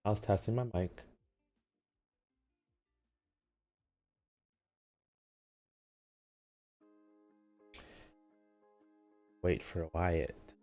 I was testing my mic. Wait for Wyatt.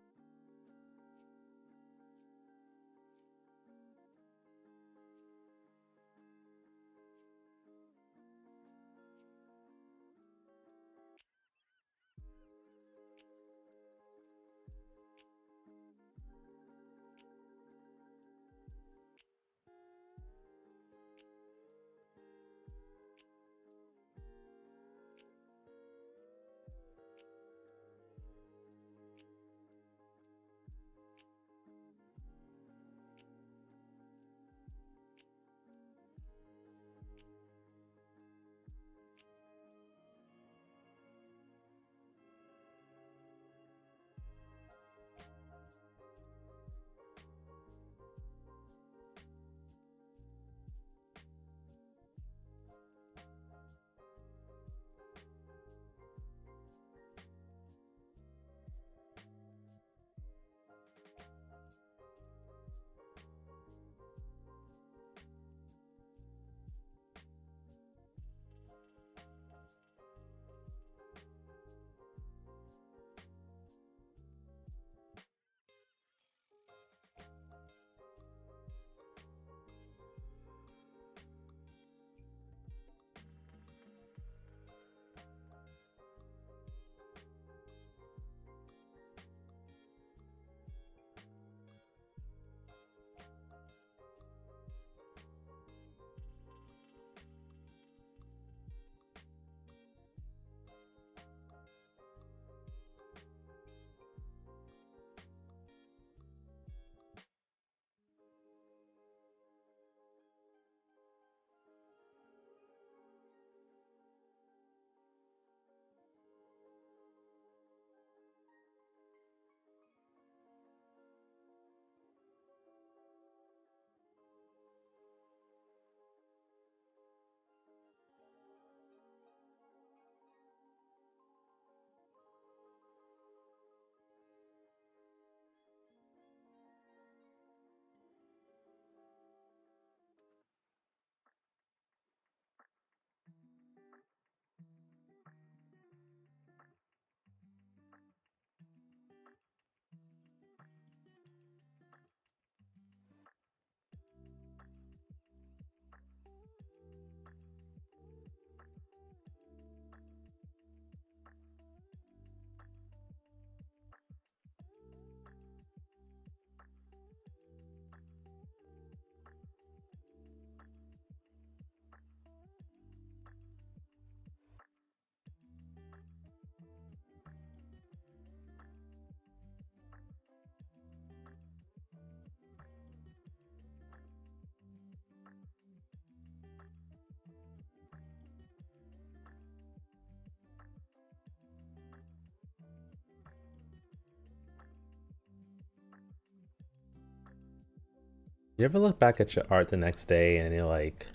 You ever look back at your art the next day and you're like,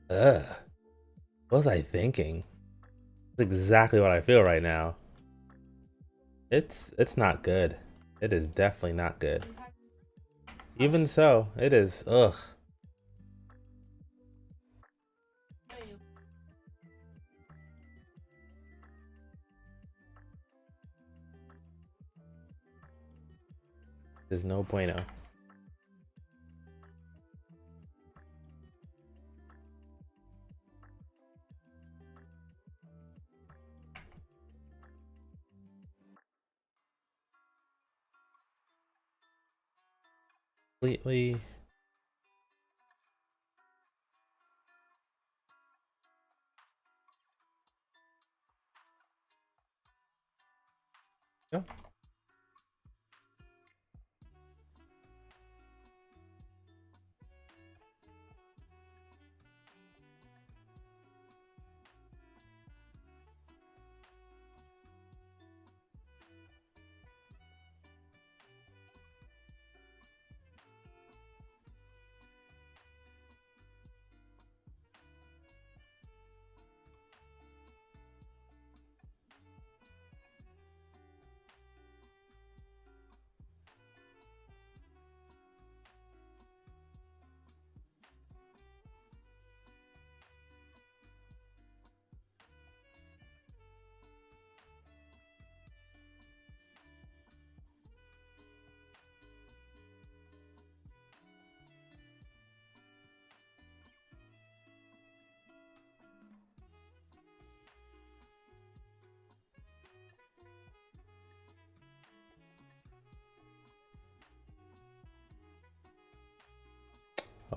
ugh, what was I thinking? It's exactly what I feel right now. It's not good. It is definitely not good. Even so, it is ugh. There's no bueno. Completely. No.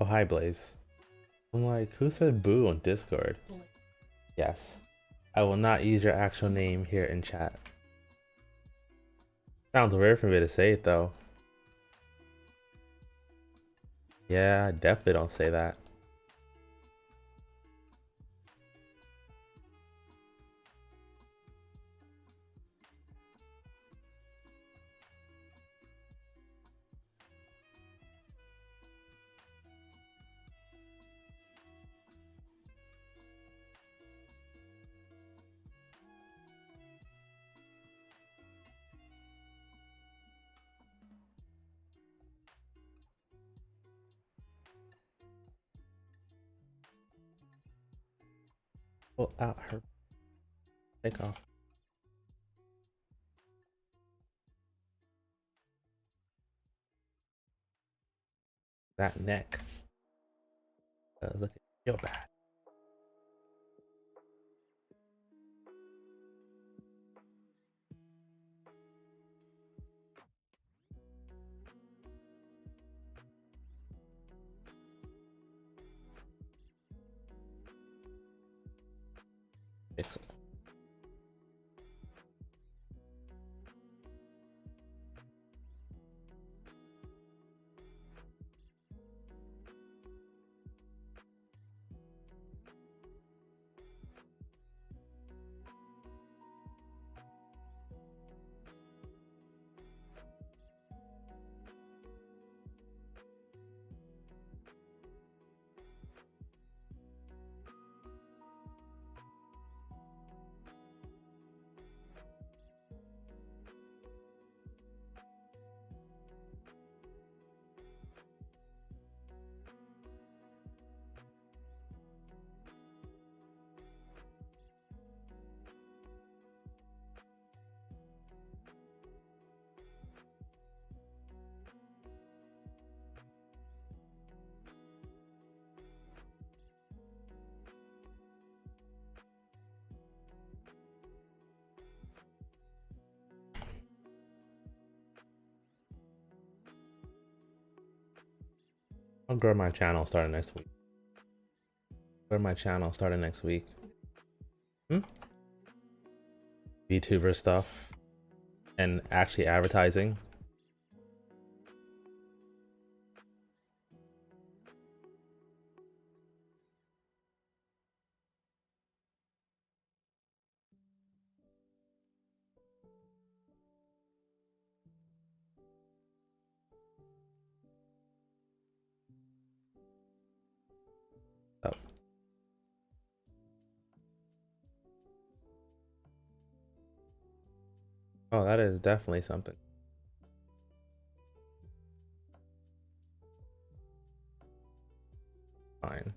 Oh, hi, Blaze. I'm like, who said boo on Discord? Yes. I will not use your actual name here in chat. Sounds weird for me to say it, though. Yeah, I definitely don't say that. Pull out her. Take off that neck. Look at your back. Pixel. I'll grow my channel starting next week. Grow my channel starting next week. VTuber stuff and actually advertising. Oh, oh, that is definitely something. Fine.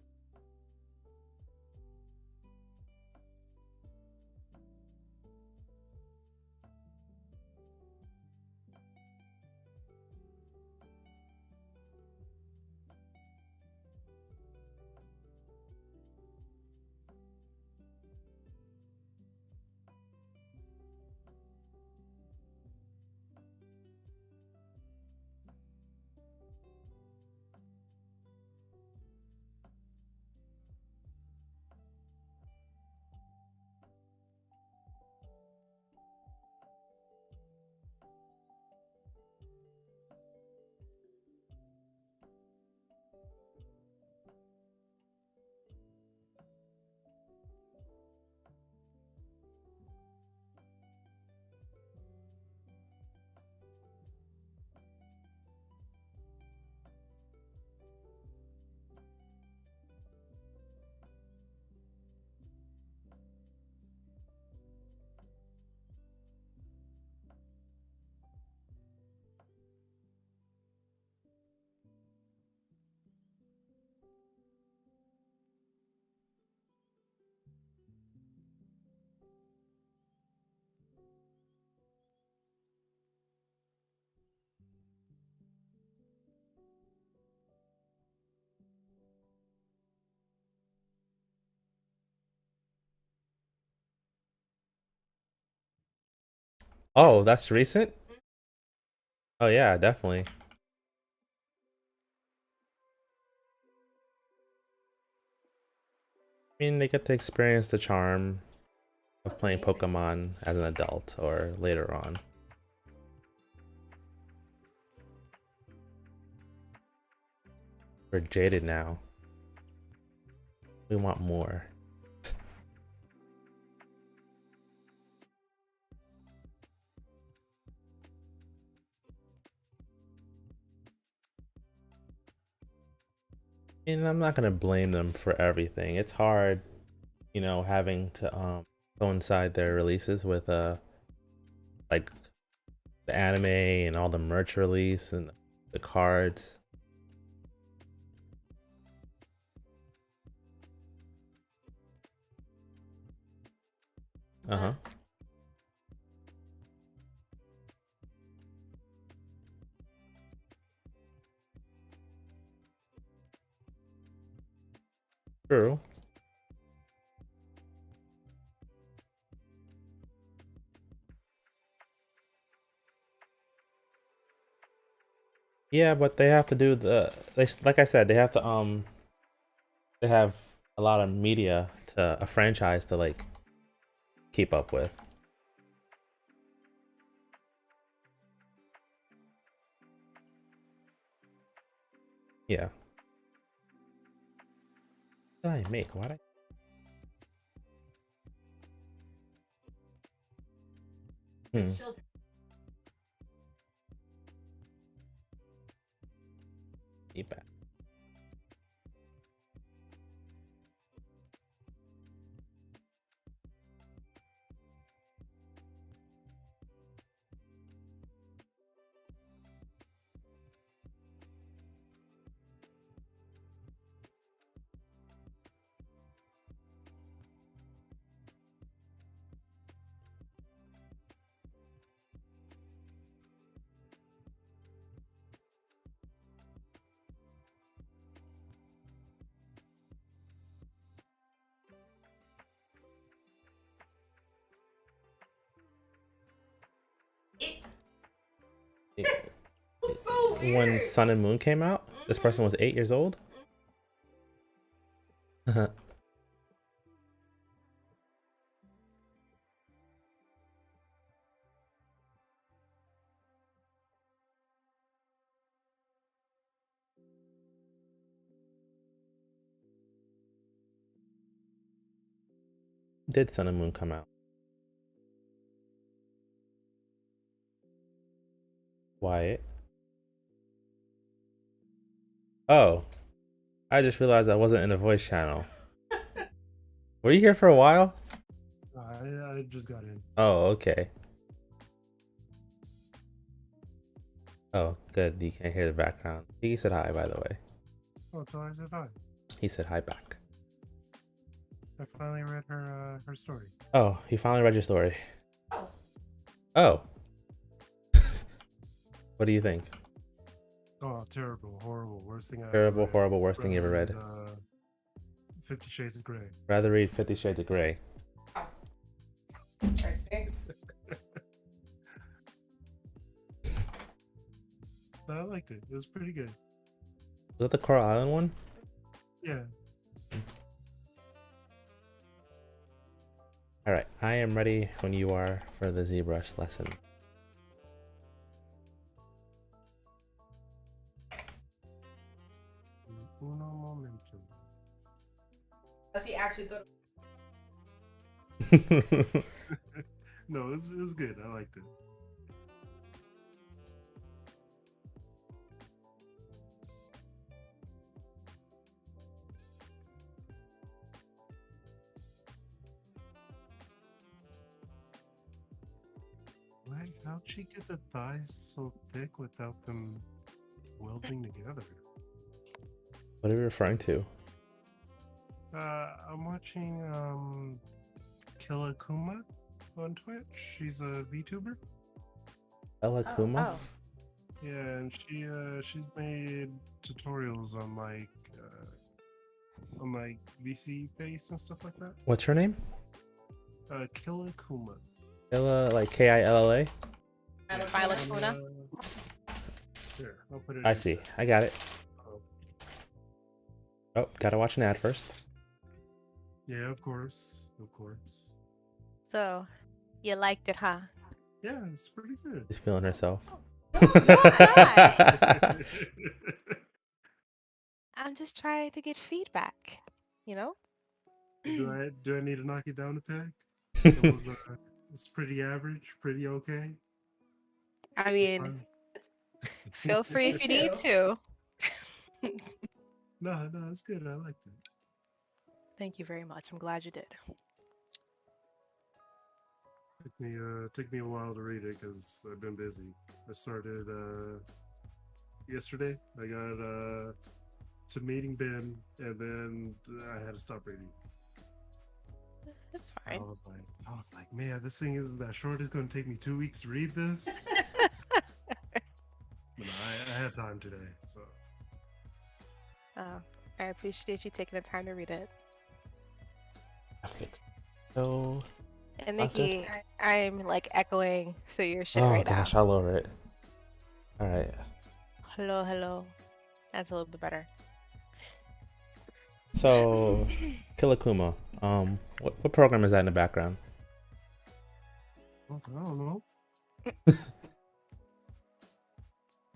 Oh, that's recent? Oh yeah, definitely. I mean, they get to experience the charm of playing Pokemon as an adult or later on. We're jaded now. We want more. And I'm not gonna blame them for everything. It's hard, you know, having to coincide their releases with like the anime and all the merch release and the cards. Uh-huh. True. Yeah, but they have to do like I said, they have to they have a lot of media to a franchise to like keep up with. Yeah. What did I make? Why did I... Feedback. So when Sun and Moon came out, this person was 8 years old. Did Sun and Moon come out? Wyatt. Oh, I just realized I wasn't in a voice channel. Were you here for a while? I just got in. Oh, okay. Oh, good. You can't hear the background. He said hi, by the way. Oh, tell her I said hi. He said hi back. I finally read her story. Oh, he finally read your story. Oh. Oh. What do you think? Oh, terrible, horrible, worst thing I Terrible, ever read. horrible, worst thing you ever read. 50 Shades of Grey. Rather read 50 Shades of Grey. Oh. I see. But I liked it. It was pretty good. Was that the Coral Island one? Yeah. Alright, I am ready when you are for the ZBrush lesson. Uno momento. Does he actually go? No, it was good. I liked it. Like, how'd she get the thighs so thick without them welding together? What are you referring to? I'm watching Killakuma on Twitch. She's a VTuber. Ella Kuma? Oh. Yeah, and she's made tutorials on like VC face and stuff like that. What's her name? Killakuma. Ella, like K-I-L-L-A? And Violet Kuna. Here, I'll put it. I see. I got it. Oh. Oh, gotta watch an ad first. Yeah, of course. Of course. So, you liked it, huh? Yeah, it's pretty good. She's feeling herself. No, I'm not. I'm just trying to get feedback, you know? do I need to knock it down a peg? It's pretty average, pretty okay. I mean, Fine. feel free if you need to. No, it's good. I liked it. Thank you very much. I'm glad you did. Took me a while to read it because I've been busy. I started yesterday. I got to meeting Ben, and then I had to stop reading. It's I fine. was like, man, this thing isn't that short. It's going to take me 2 weeks to read this. But no, I had time today, so I appreciate you taking the time to read it. Perfect. So, And Not good. Nikki, I'm like echoing through your shit oh right gosh, now. I'll lower it. All right. Hello, hello. That's a little bit better. So, Kilakuma, what program is that in the background? I don't know.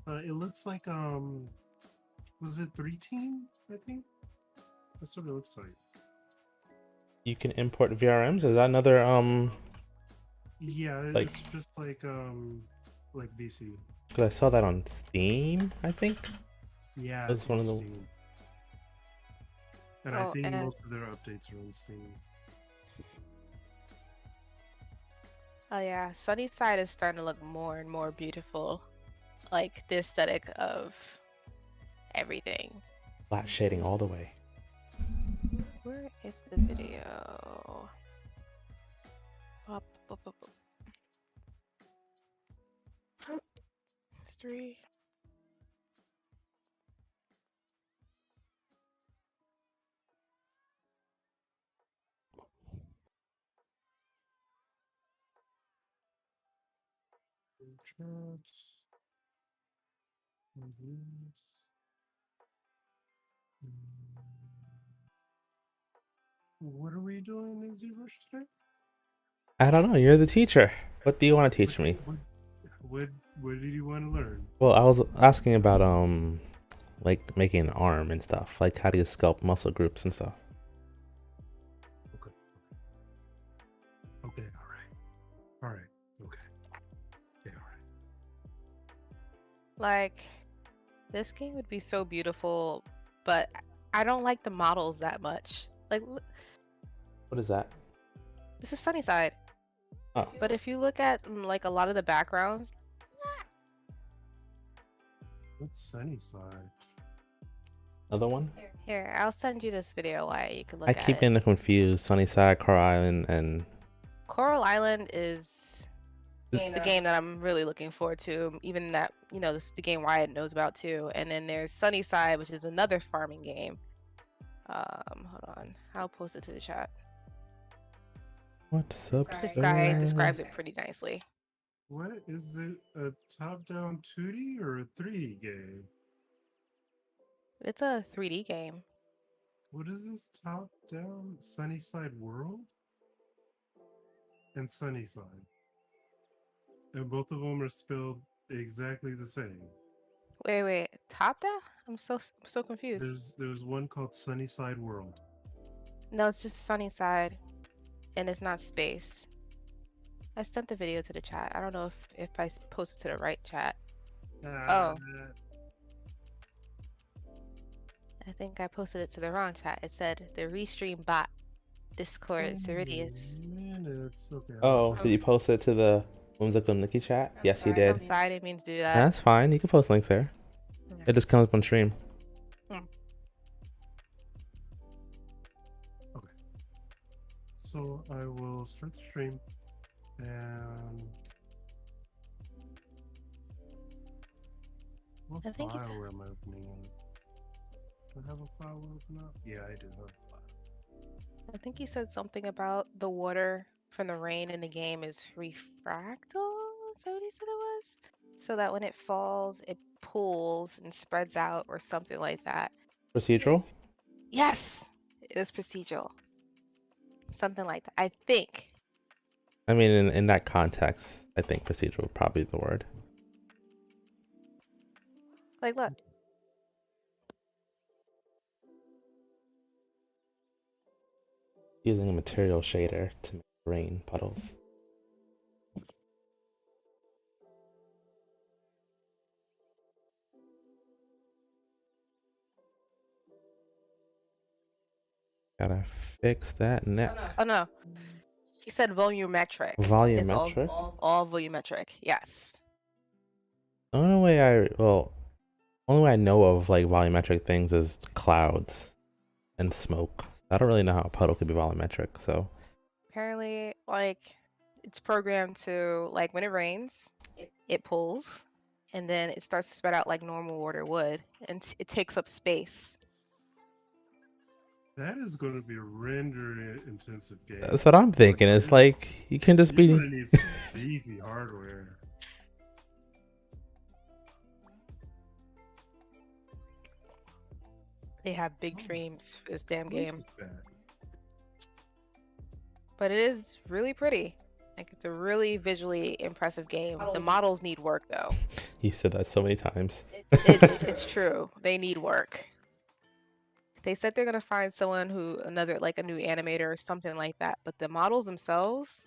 It looks like was it 3 team? I think that's what it looks like. You can import VRMs. Is that another Yeah, Like- it's just like VC. Because I saw that on Steam, I think. Yeah, That's it's one on of the- Steam. And I Oh, think and- most of their updates are on Steam. Oh yeah, Sunnyside is starting to look more and more beautiful. Like the aesthetic of everything. Flat shading all the way. Where is the video? Up. History. Charts. Reviews. What are we doing in ZBrush today? I don't know. You're the teacher. What do you want to teach me? What did you want to learn? Well, I was asking about like making an arm and stuff. Like how do you sculpt muscle groups and stuff? Okay, all right, okay, all right. Like, this game would be so beautiful, but I don't like the models that much. Like, What is that? this is Sunnyside. Oh, But if you look at like a lot of the backgrounds, What's Sunnyside? another one? here, I'll send you this video why you can look I at keep it. getting confused. Sunnyside, Coral Island, and Coral Island is Game the that- game that I'm really looking forward to. Even that, this is the game Wyatt knows about too. And then there's Sunnyside, which is another farming game. Hold on, I'll post it to the chat. what's up? This This Sir. guy sir? describes it pretty nicely. What is it? A top-down 2D or a 3D game? It's a 3D game. What is this top-down Sunnyside World and Sunnyside? And both of them are spelled exactly the same. Wait, top down? I'm so confused. There's one called Sunnyside World. No, it's just Sunnyside, and it's not space. I sent the video to the chat. I don't know if I posted to the right chat. Ah, I think I posted it to the wrong chat. It said the restream bot Discord Ceridius. Minutes. Okay. Oh, did you post it to the Whimsical Nikki chat? I'm Yes, you sorry. did. Sorry, I didn't mean to do that. That's fine. You can post links there. Yeah. It just comes up on stream. So I will start the stream and what I think it's- file am I opening up? Do I have a file open up? Yeah, I do have a file. I think he said something about the water from the rain in the game is refractal. Is that what he said it was? So that when it falls, it pulls and spreads out or something like that. Procedural? Yes! It is procedural. something like that. I think. I mean, in that context, I think procedural would probably be the word. Like, look. Using a material shader to make rain puddles. Gotta fix that neck. Oh no. He said volumetric. It's Volumetric? all volumetric. Yes. The only way I know of like volumetric things is clouds and smoke. I don't really know how a puddle could be volumetric, so Apparently, like, it's programmed to, like, when it rains, it pulls, and then it starts to spread out like normal water would, and it takes up space. That is going to be a render-intensive game. that's what I'm thinking. It's like you can just You're be going to need some beefy hardware. They have big dreams for this damn Which game. is bad. But it is really pretty. Like, it's a really visually impressive game. The models need work, though. You said that so many times. It's true. They need work. They said they're gonna find someone a new animator or something like that. But the models themselves,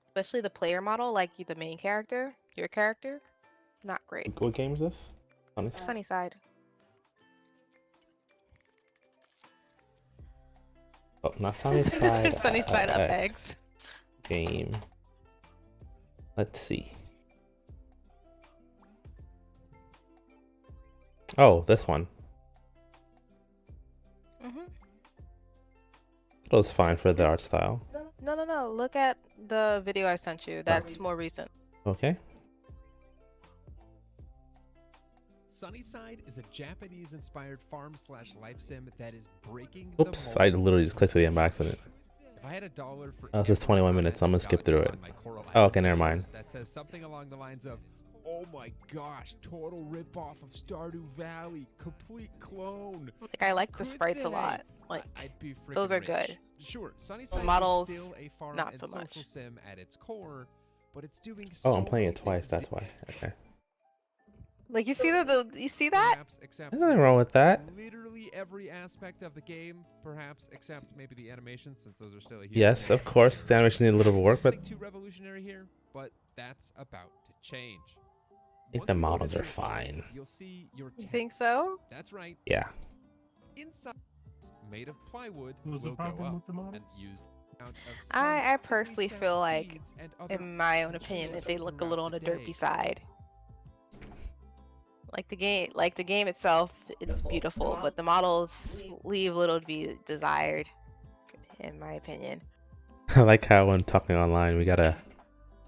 especially the player model, like the main character, your character, not great. What game is this? Honestly. Sunnyside. Oh, not Sunnyside. Sunnyside up eggs. Game. Let's see. Oh, this one. Mhm. That was fine for the art style. No. Look at the video I sent you. That's more recent. Okay. Sunnyside is a Japanese-inspired farm/life sim that is breaking Oops, the I mold. literally just clicked to the end by accident. If I had $1 for Oh, this is 21 minutes. I'm gonna skip through it. Oh, okay, never mind. That says something along the lines of, "Oh my gosh, total ripoff of Stardew Valley, complete clone." Like, I like the Could sprites a they? lot. Like, I'd be those freaking are rich. good. Sure, Sunnyside models, is still a farm not and so social much. sim at its core, but it's doing Oh, so I'm playing it many twice. That's things. why. Okay. Like, you see you see that? Perhaps except There's nothing wrong with that. literally every aspect of the game, perhaps except maybe the animation, since those are still a huge Yes, thing. of course. The animation needs a little bit of work, but Nothing too revolutionary here, but that's about to change. I think Once the you load models into are your farm, fine. You'll see your You tent. think so? That's right. Yeah. Inside, made of plywood, What was the will go problem up with the and models? used amount of I sun, personally sunny feel like, seeds, and other in my own potential opinion, that they look a throughout little on the the derpy day. side. Like the game itself, it's beautiful, but the models leave little to be desired, in my opinion. I like how when talking online, we gotta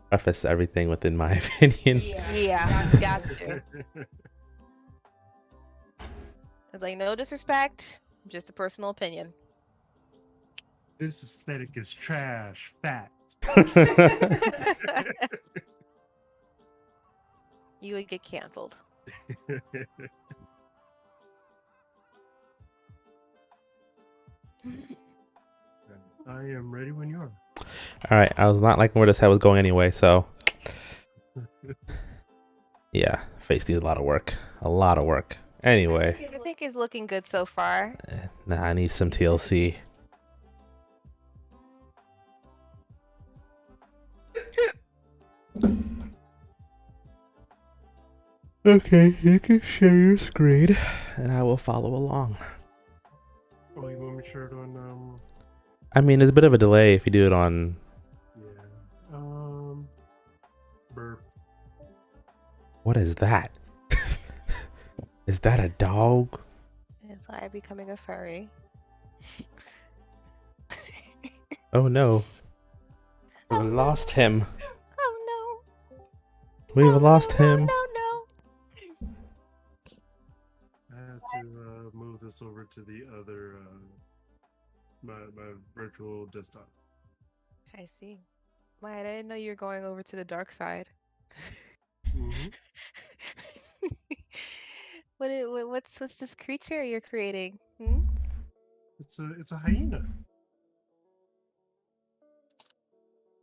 preface everything within my opinion. Yeah, got to. It's like, no disrespect, just a personal opinion. This aesthetic is trash. Fact. You would get canceled. I am ready when you are. All right, I was not liking where this head was going anyway, so yeah, face needs a lot of work. A lot of work. Anyway, I think it's looking good so far. nah, I need some TLC. Okay, you can share your screen, and I will follow along. Oh, you want me to share it on I mean, there's a bit of a delay if you do it on. yeah. Burp. What is that? Is that a dog? It's like becoming a furry. Oh no. We've lost him. Oh no. We've Oh, lost no, him. No. I have to move this over to the other my virtual desktop. I see. Why, I didn't know you were going over to the dark side. Mm-hmm. What's this creature you're creating? Hmm? It's a hyena.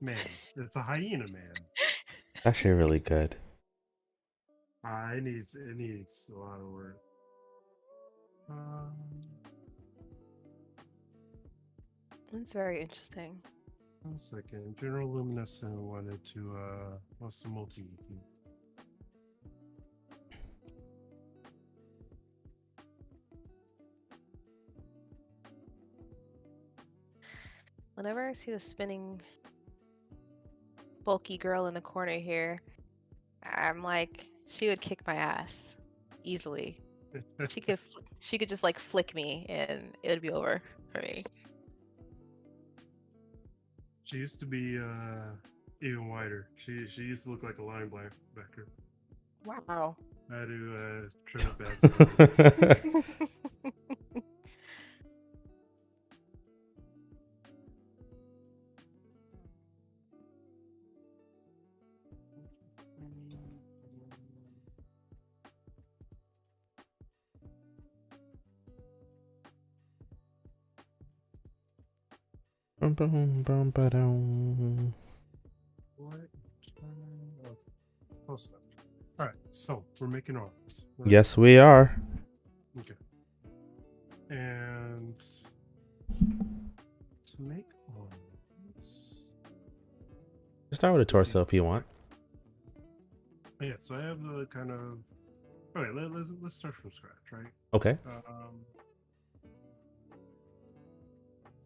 Man, it's a hyena, man. Actually, really good. It needs a lot of work. That's very interesting. 1 second. General Luminescent wanted to wants to multi. Whenever I see the spinning bulky girl in the corner here, I'm like, she would kick my ass easily. She could just like flick me and it would be over for me. She used to be even wider. She used to look like a linebacker. Wow. I had to trim it back. Bum, bum, bum, ba-dum. Close enough. All right, so we're making arms. Right? Yes, we are. Okay. And to make arms. Start with a torso if you want. Yeah, so I have the kind of. All right, let's start from scratch, right? Okay.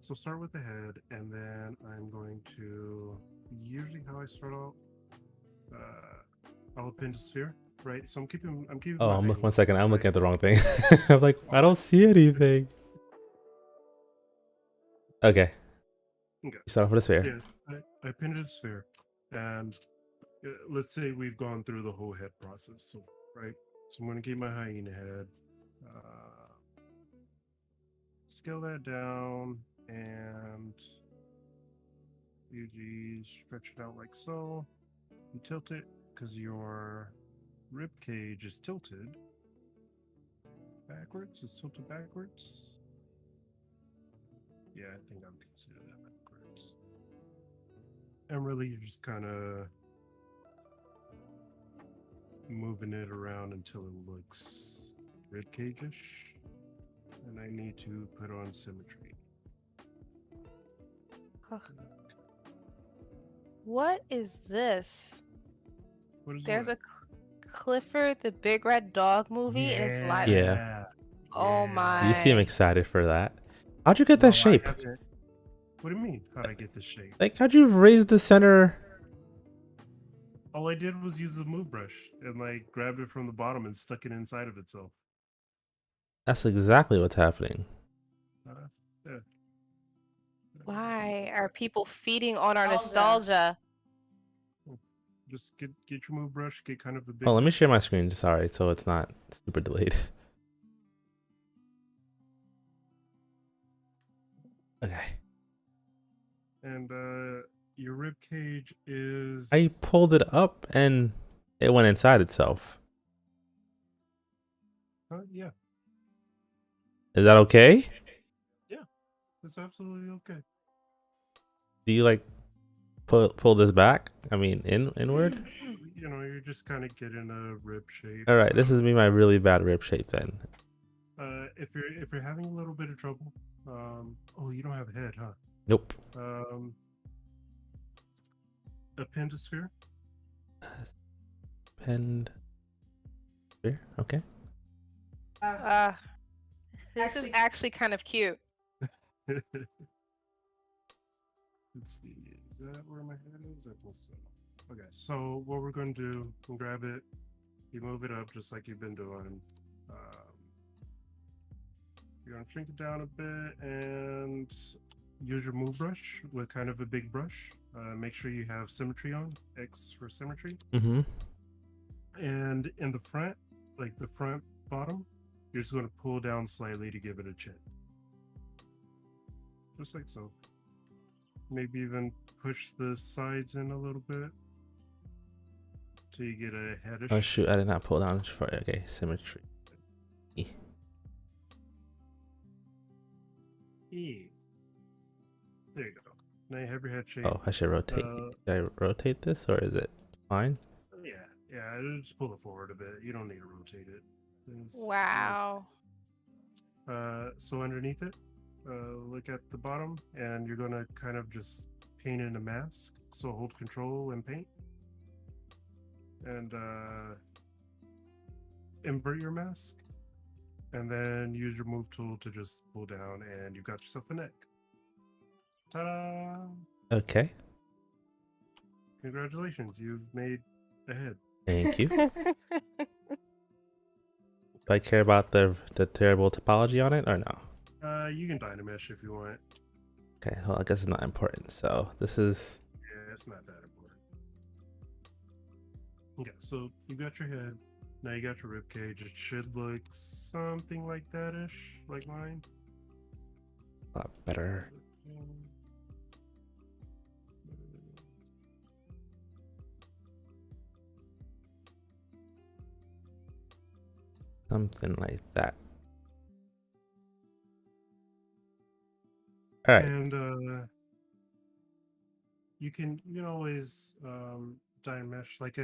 So start with the head, and then I'm going to. Usually, how I start out, I'll append a sphere, right? So I'm keeping. Oh, my I'm height, 1 second. I'm right? looking at the wrong thing. I'm like, I don't see anything. Okay. Okay. You start off with a So sphere. yes, I appended a sphere, and let's say we've gone through the whole head process, so right. So I'm going to keep my hyena head. Scale that down and usually stretch it out like so. You tilt it because your rib cage is tilted backwards. It's tilted backwards. Yeah, I think I would consider that backwards. And really, you're just kind of moving it around until it looks rib cage-ish. And I need to put on symmetry. What is this? What is There's what? a Clifford the Big Red Dog movie and it's live. Yeah. Oh my. You seem excited for that. How'd you get No, that shape? I haven't. What do you mean? How'd I get this shape? Like, how'd you raise the center? All I did was use the move brush and like grabbed it from the bottom and stuck it inside of itself. That's exactly what's happening. Yeah. Why are people feeding on our Nostalgia. nostalgia? Just get your move brush, get kind of a big. Oh, let me brush. share my screen. Sorry, so it's not super delayed. Okay. And your rib cage is. I pulled it up and it went inside itself. Yeah, Is that okay? that's absolutely okay. Do you like pull this back? I mean, inward? You know, you're just kind of getting a rib shape. All right, this is me my really bad rib shape then. If you're having a little bit of trouble, oh, you don't have a head, huh? Nope. Appendisphere. Penned. Here, okay. This is actually kind of cute. Let's see, is that where my head is? I think so. Okay, so what we're going to do, we'll grab it, you move it up just like you've been doing. You're going to shrink it down a bit and use your move brush with kind of a big brush. Make sure you have symmetry on, X for symmetry. Mm-hmm. And in the front, like the front bottom, you're just going to pull down slightly to give it a chin. Just like so. Maybe even push the sides in a little bit till you get a headish. Oh shoot, I did not pull down for okay, symmetry. E. There you go. Now you have your head shape. Oh, I should rotate. Should I rotate this or is it fine? Yeah. Just pull it forward a bit. You don't need to rotate it. Wow. So underneath it, look at the bottom, and you're gonna kind of just paint in a mask. So hold Control and paint, and invert your mask, and then use your move tool to just pull down, and you've got yourself a neck. Ta-da! Okay. Congratulations, you've made a head. Thank you. Do I care about the terrible topology on it or no? You can Dynamesh if you want. Okay, well, I guess it's not important. So this is Yeah, it's not that important. Okay, so you got your head. Now you got your rib cage. It should look something like that-ish, like mine. a lot better. Something like that. All right. And you can always Dynamesh like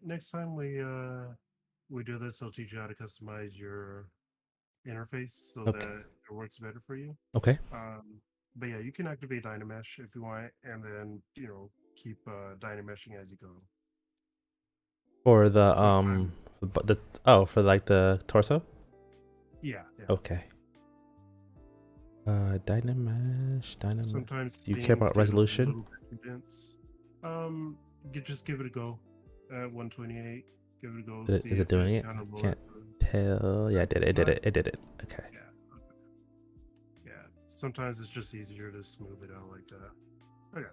next time we do this, I'll teach you how to customize your interface so Okay. that it works better for you. Okay. But yeah, you can activate Dynamesh if you want, and then keep Dynameshing as you go. For the Sometime- for like the torso. Yeah. Okay. Dynamesh. Sometimes Do you care things about get a resolution? little bit too dense. Just give it a go at 128. Give it a go. Is see it if doing it? kinda lowers Can't the- tell. Yeah, it did it. It did it. It did it. Okay. Yeah. Yeah. Sometimes it's just easier to smooth it out like that. Okay.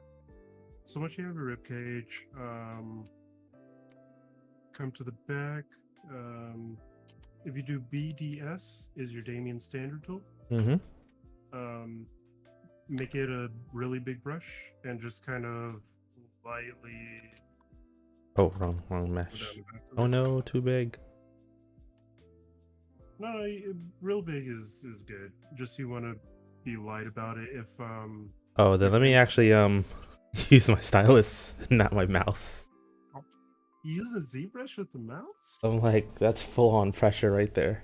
So once you have your rib cage, come to the back. If you do BDS, is your Damien standard tool. Mm-hmm. Make it a really big brush and just kind of lightly Oh, wrong go down mesh. the back of Oh it. no, too big. No, real big is good. Just you want to be light about it. If Oh, then you let me can- actually use my stylus, not my mouse. you use a ZBrush with the mouse. I'm like, that's full on pressure right there.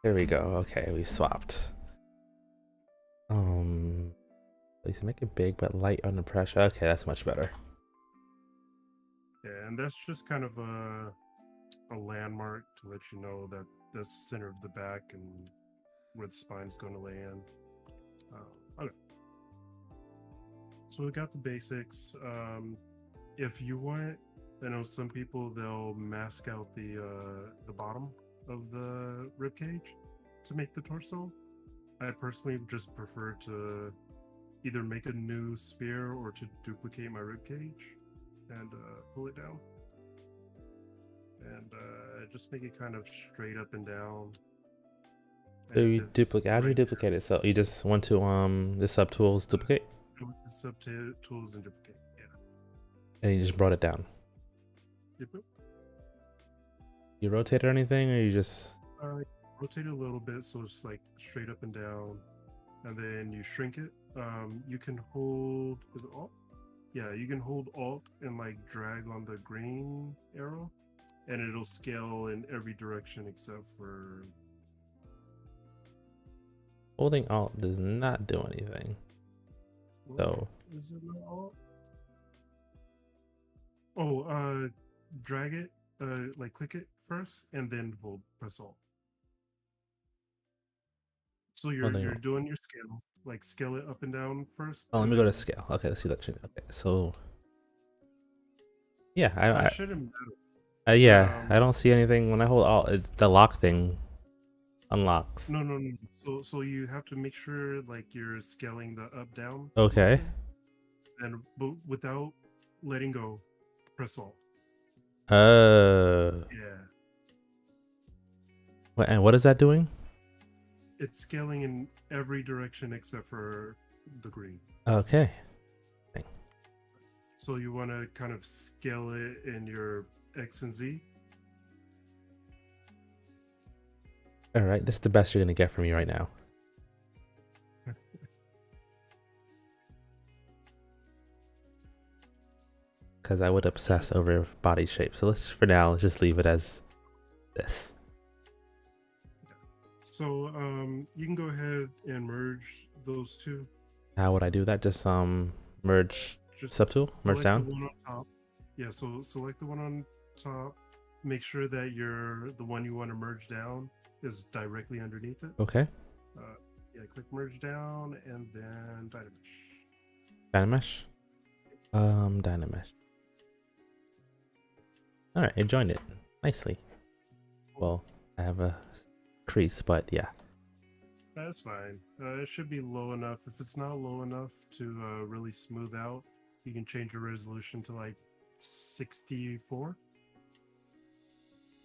There we go. Okay, we swapped. Please make it big but light under pressure. Okay, that's much better. Yeah, and that's just kind of a landmark to let you know that that's the center of the back and where the spine is going to lay in. Okay. So we got the basics. If you want, I know some people they'll mask out the bottom of the rib cage to make the torso. I personally just prefer to either make a new sphere or to duplicate my rib cage and pull it down and just make it kind of straight up and down. So And you if it's duplicate. How do you right there, duplicate it? So you just want to the subtools duplicate, go with the subtools and duplicate. Yeah. and you just brought it down. Yep. You rotate it or anything, or you just Rotate it a little bit so it's like straight up and down, and then you shrink it. You can hold. Is it Alt? Yeah, you can hold Alt and like drag on the green arrow, and it'll scale in every direction except for. holding Alt does not do anything. What? So Is it not Alt? Oh, drag it. Like click it first, and then hold press Alt. So you're Holding Alt. doing your scale, like scale it up and down first. oh, let and me go to then- scale. Okay, let's see that. Okay, so yeah, It shouldn't matter. yeah, I don't see anything when I hold Alt. The lock thing unlocks. No. So you have to make sure like you're scaling the up down. Okay. And but without letting go, press Alt. Yeah. And what is that doing? It's scaling in every direction except for the green. Okay. So you want to kind of scale it in your X and Z. All right, this is the best you're gonna get from me right now. Because I would obsess over body shape. So let's, for now, let's just leave it as this. So you can go ahead and merge those two. How would I do that? Just merge Just subtool, merge select down. the one on top. Yeah, so select the one on top. Make sure that the one you want to merge down is directly underneath it. Okay. Yeah, click merge down and then Dynamesh. Dynamesh. Dynamesh. All right, I joined it nicely. Well, I have a crease, but yeah. That's fine. It should be low enough. If it's not low enough to really smooth out, you can change your resolution to like 64.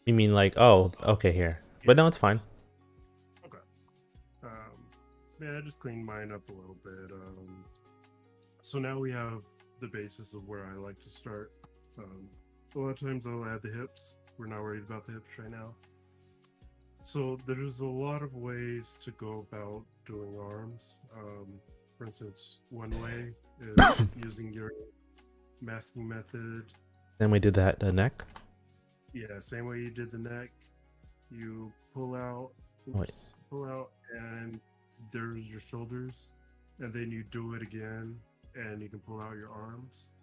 You mean like, oh, okay, here. But no, it's fine. Okay. Yeah, I just cleaned mine up a little bit. So now we have the basis of where I like to start. A lot of times I'll add the hips. We're not worried about the hips right now. So there's a lot of ways to go about doing arms. For instance, one way is using your masking method. Then we did that the neck. Yeah, same way you did the neck. You pull out, Wait. pull out, and there's your shoulders. And then you do it again, and you can pull out your arms.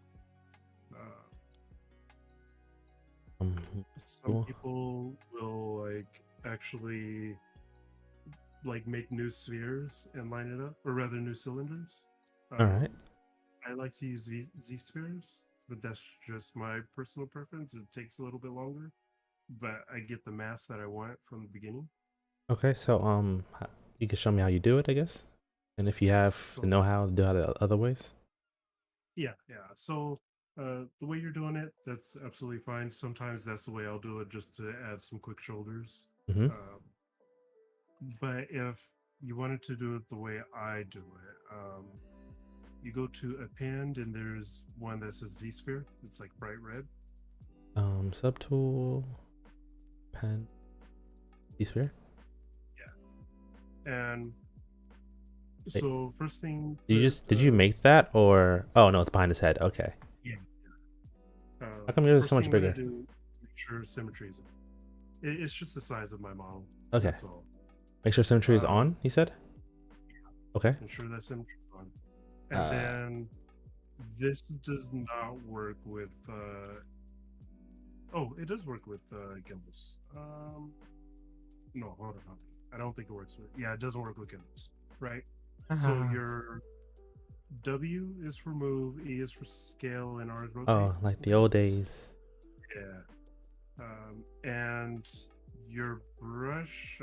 Some Cool. people will like actually like make new spheres and line it up, or rather new cylinders. All right. I like to use Z spheres, but that's just my personal preference. It takes a little bit longer, but I get the mass that I want from the beginning. Okay, so you can show me how you do it, I guess. And if you have So- the know-how to do it other ways. Yeah. So the way you're doing it, that's absolutely fine. Sometimes that's the way I'll do it, just to add some quick shoulders. Mm-hmm. But if you wanted to do it the way I do it, you go to append, and there's one that says Z sphere. It's like bright red. Subtool, pen, sphere. And Wait. so first thing, Did you make that, or oh no, it's behind his head. Okay. Yeah. How come yours is first so much thing I'm gonna bigger? do, make sure symmetry is. It's just the size of my model. Okay. That's all. Make sure symmetry is Um, on. You said. Okay. Ensure that symmetry is on. And Uh, then this does not work with. Oh, it does work with gimbals. No, hold on. I don't think it works with. Yeah, it doesn't work with gimbals. Right. So Ah. your W is for move, E is for scale, and R is rotate. Oh, like the old days. Yeah. And your brush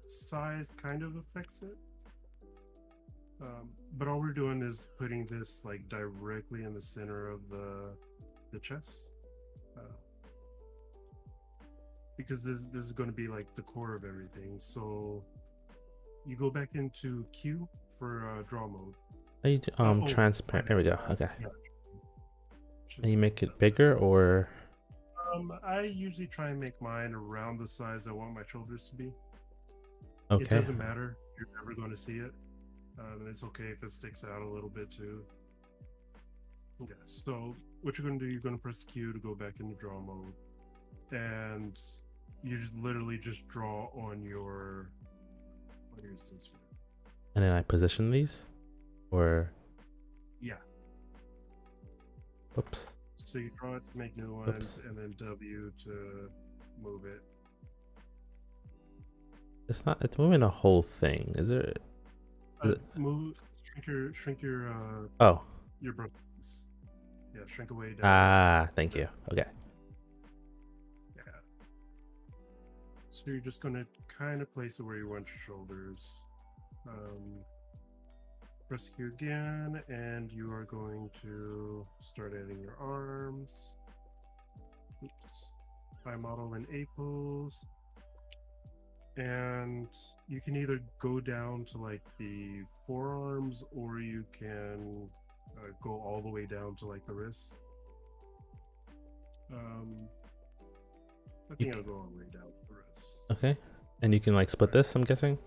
size kind of affects it. But all we're doing is putting this like directly in the center of the chest. Because this is going to be like the core of everything. So you go back into Q for draw mode. Transparent. There we go. Okay. Yeah. And you make it bigger, or I usually try and make mine around the size I want my shoulders to be. It okay. doesn't matter. You're never going to see it. And it's okay if it sticks out a little bit too. Okay, so what you're going to do, you're going to press Q to go back into draw mode. And you just literally just draw on your sphere. And then I position these, or Yeah. whoops. So you draw it to make new ones, Oops. and then W to move it. It's not. It's moving the whole thing. Is there? Move, shrink your Oh. your brushes. Yeah, shrink away down. Ah. Thank you. Okay. Yeah. So you're just gonna kind of place it where you want your shoulders. Press Q again, and you are going to start adding your arms. Oops. By model in A pose. And you can either go down to like the forearms, or you can go all the way down to like the wrist. I think I'll go all the way down to the wrist. Okay. And you can like split this, I'm guessing?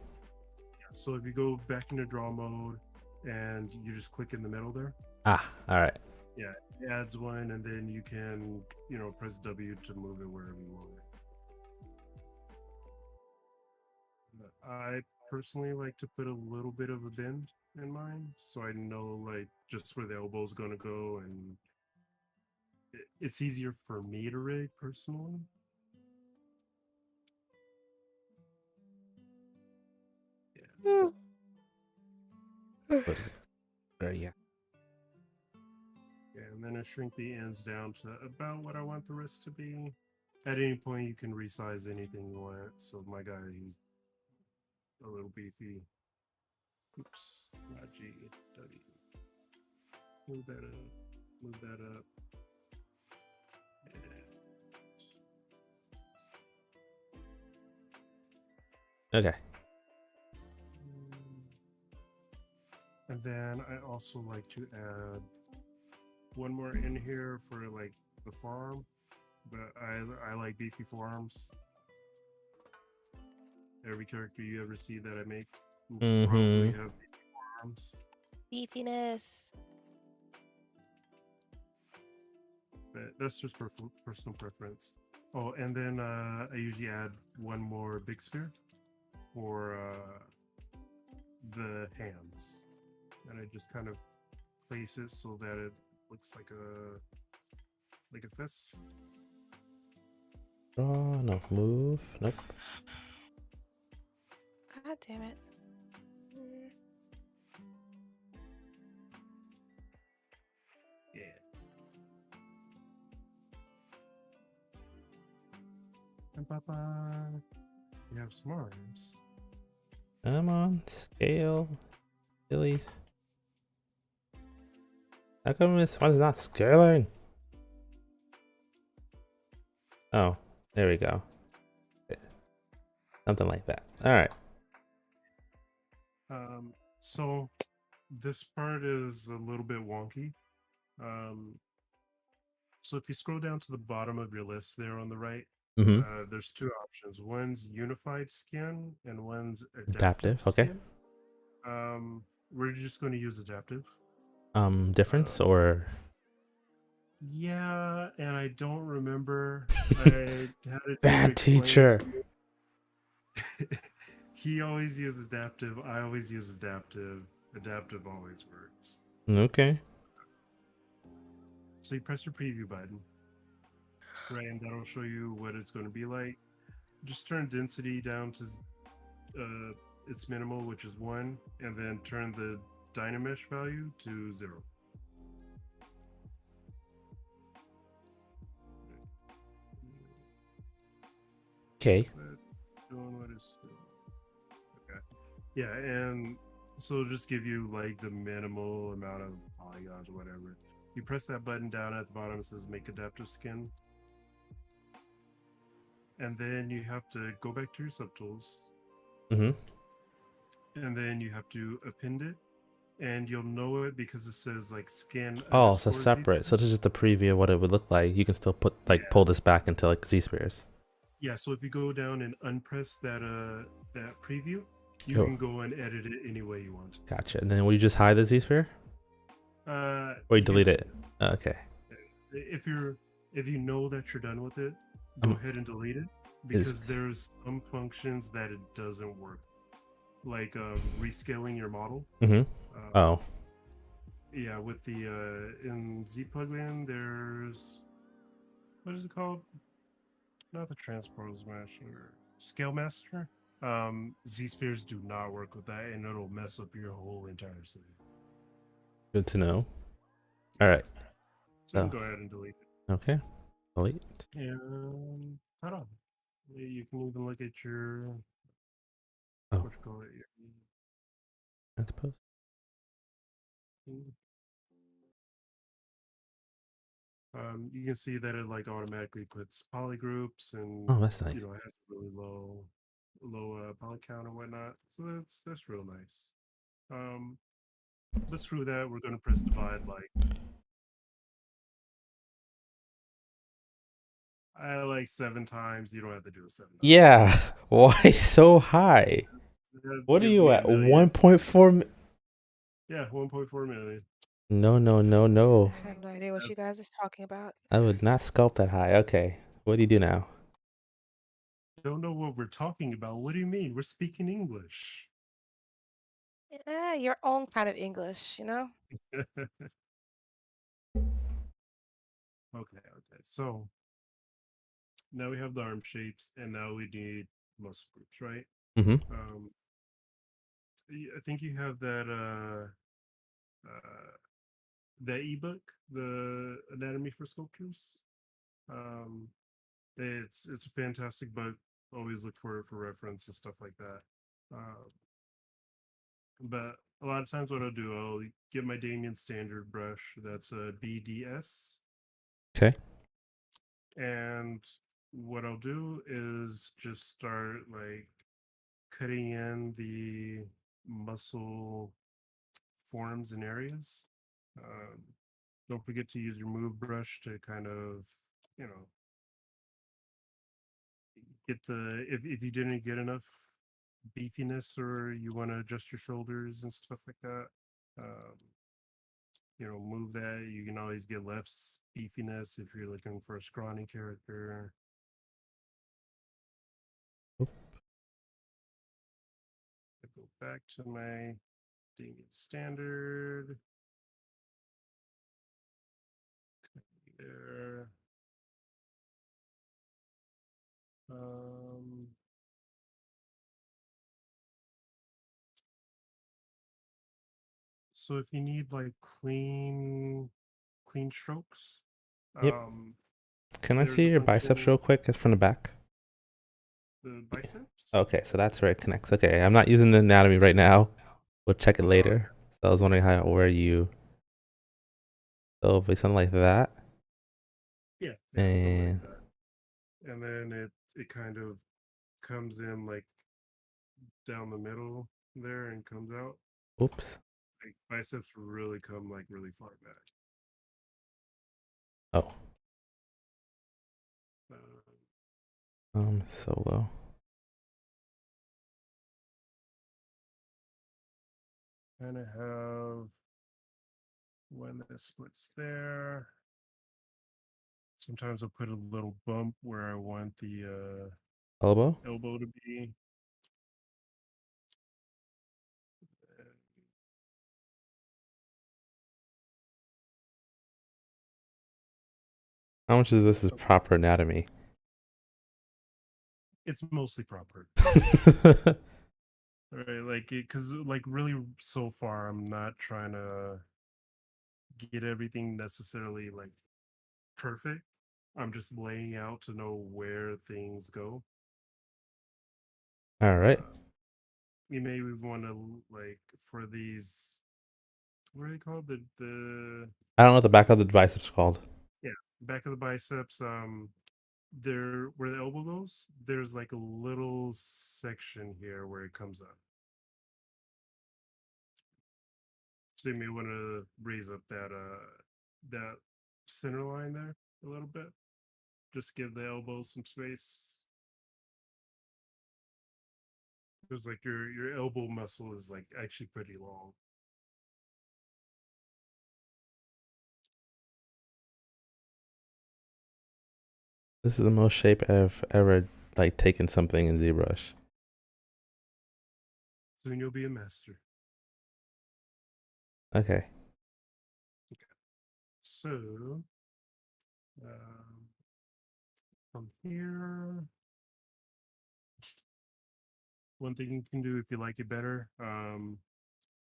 Yeah, so if you go back into draw mode and you just click in the middle there, Ah, all right. yeah, it adds one, and then you can, press W to move it wherever you want. I personally like to put a little bit of a bend in mine, so I know like just where the elbow's gonna go, and it's easier for me to rig personally. But yeah. Yeah, and then I shrink the ends down to about what I want the wrist to be. At any point, you can resize anything you want. So my guy, he's a little beefy. Oops, not G, W. Move that up. Move that up. Okay. And then I also like to add one more in here for like the forearm, but I like beefy forearms. Every character you ever see that I make will probably have beefy forearms. Beefiness. But that's just personal preference. Oh, and then I usually add one more big sphere for the hands, and I just kind of place it so that it looks like a fist. Draw, no, move. Nope. God damn it. Yeah. And Papa, you have some arms. Come on, scale. Sillies. How come this one's not scaling? Oh, there we go. Something like that. All right. So this part is a little bit wonky. So if you scroll down to the bottom of your list there on the right, there's two options. One's unified skin and one's adaptive Okay. skin. We're just going to use adaptive. Difference or? Yeah, and I don't remember. I had a Bad teacher. He always uses adaptive. I always use adaptive. Adaptive always works. Okay. So you press your preview button, right, and that'll show you what it's going to be like. Just turn density down to its minimal, which is 1, and then turn the dynamesh value to 0. Okay. Doing what it's doing. Okay. Yeah, and so it'll just give you like the minimal amount of polygons or whatever. You press that button down at the bottom, it says make adaptive skin. And then you have to go back to your subtools. And then you have to append it. And you'll know it because it says like skin. Oh, so separate. So this is just a preview of what it would look like. You can still put pull this back into like Z-spheres. Yeah, so if you go down and unpress that preview, you can go and edit it any way you want. Gotcha. And then will you just hide the Z-sphere? Or you delete it? Okay. If you know that you're done with it, go ahead and delete it, because there's some functions that it doesn't work, like rescaling your model. Oh. Yeah, with the in Z plugin, there's, what is it called? Not the Transpose Master, Scale Master. Z spheres do not work with that, and it'll mess up your whole entire scene. Good to know. All right. So you can go ahead and delete it. Okay. Delete. And hold on. You can even look at your. Oh. What you call it? Transpose. You can see that it like automatically puts polygroups, and Oh, that's nice. it has a really low poly count and whatnot. So that's real nice. But screw that. We're gonna press divide like. I like 7 times. You don't have to do it 7 times. Yeah. Why so high? That What are gives you me a at? million. 1.4? Yeah, 1.4 million. No, no, no, no. I have no idea what you guys are talking about. I would not sculpt that high. Okay. What do you do now? Don't know what we're talking about. What do you mean? We're speaking English. Your own kind of English, you know? Okay. So now we have the arm shapes, and now we need muscle groups, right? Mm-hmm. Um, I think you have that ebook, the Anatomy for Sculptors. Um, it's a fantastic book. Always look for reference and stuff like that. But a lot of times, what I'll do, I'll get my Damien standard brush. That's a BDS, Okay. and what I'll do is just start like cutting in the muscle forms and areas. Um, don't forget to use your move brush to kind of, you know, get if you didn't get enough beefiness or you want to adjust your shoulders and stuff like that. Um, move that. You can always get less beefiness if you're looking for a scrawny character. Oop. I go back to my Damien standard. There. Um, so if you need like clean strokes, Yep. um, Can I there's see a your biceps function, real quick? It's from the back. the biceps. Okay, so that's where it connects. Okay, I'm not using the anatomy right now. We'll check it Oh, okay. later. So I was wondering where you. So if it's something like that, Yeah, something like and that. And then it kind of comes in like down the middle there and comes out. oops. Like biceps really come like really far back. Oh, Uh, solo. and I have one that splits there. Sometimes I'll put a little bump where I want the Elbow. elbow to be. How much of this is proper anatomy? It's mostly proper. All right, like it, because like really so far, I'm not trying to get everything necessarily like perfect. I'm just laying out to know where things go. All right. You may want to like for these, what are they called? The I don't know what the back of the biceps called. yeah, back of the biceps. There where the elbow goes, there's like a little section here where it comes up. So you may want to raise up that center line there a little bit. Just give the elbow some space. Because like your elbow muscle is like actually pretty long. This is the most shape I've ever like taken something in ZBrush. Soon you'll be a master. Okay. So um, from here, one thing you can do if you like it better,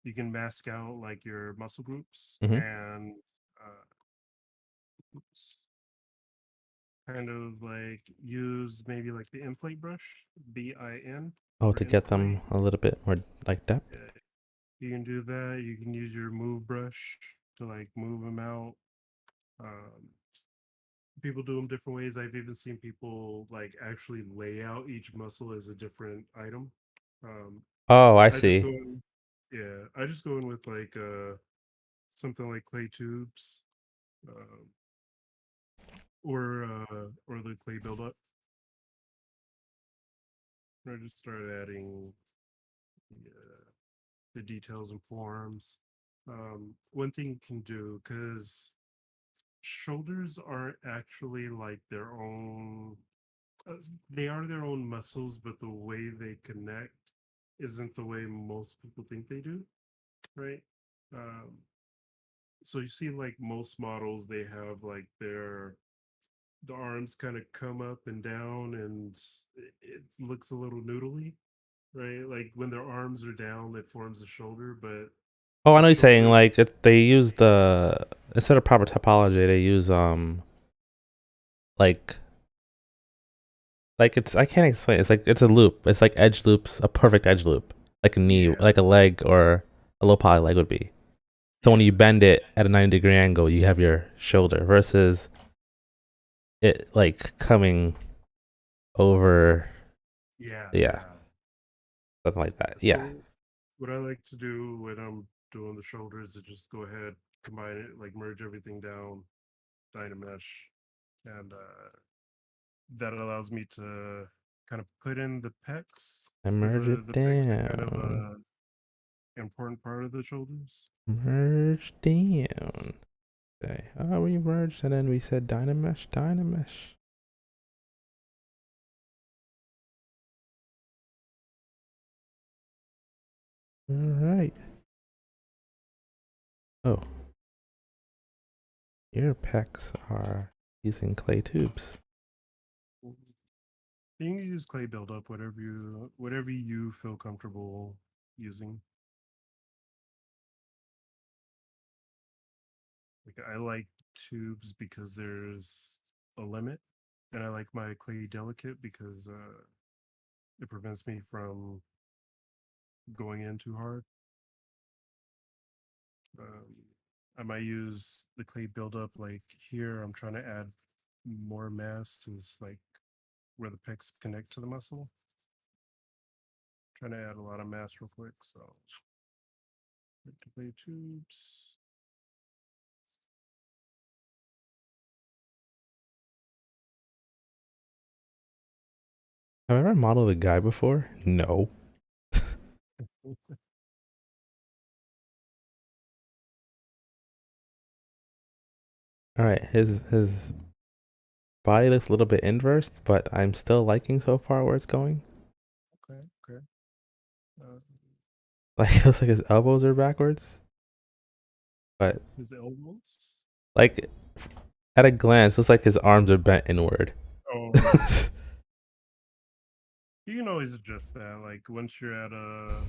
you can mask out like your muscle groups Mm-hmm. and oops, kind of like use maybe like the inflate brush, BIN. Oh, For to get inflate. them a little bit more like depth. You can do that. You can use your move brush to like move them out. People do them different ways. I've even seen people like actually lay out each muscle as a different item. Um, Oh, I I just see. go in, yeah, I just go in with like something like clay tubes. Um, or the clay buildup. I just started adding the details and forms. One thing you can do, because shoulders aren't actually like their own, they are their own muscles, but the way they connect isn't the way most people think they do, right? Um, so you see, like most models, they have like the arms kind of come up and down, and it looks a little noodly, right? Like when their arms are down, it forms a shoulder, but Oh, I the know you're saying shoulder, like they use the instead of proper topology, they use like it's I can't explain. It's like it's a loop. It's like edge loops, a perfect edge loop, like a knee, yeah, like a leg or a low poly leg would be. So when yeah, you bend it at a 90-degree angle, you have your shoulder versus it like coming over, yeah, yeah, yeah. something like that. Yeah. So what I like to do when I'm doing the shoulders is just go ahead, combine it, like merge everything down, Dynamesh, and that allows me to kind of put in the pecs, And because merge it the pecs are kind of down. a important part of the shoulders. Merge down. Okay. Oh, we merged and then we said Dynamesh, Dynamesh. All right. Oh, your pecs are using clay tubes. You can use clay buildup, whatever you feel comfortable using. Like I like tubes because there's a limit, and I like my clay delicate because it prevents me from going in too hard. Um, I might use the clay buildup like here. I'm trying to add more mass to this, like where the pecs connect to the muscle. Trying to add a lot of mass real quick. So clay tubes. Have I ever modeled a guy before? No. All right, his body looks a little bit inverse, but I'm still liking so far where it's going. Okay, okay. Uh, Like it looks like his elbows are backwards, but his elbows. like at a glance, looks like his arms are bent inward. Oh, you can always adjust that. Like once you're at a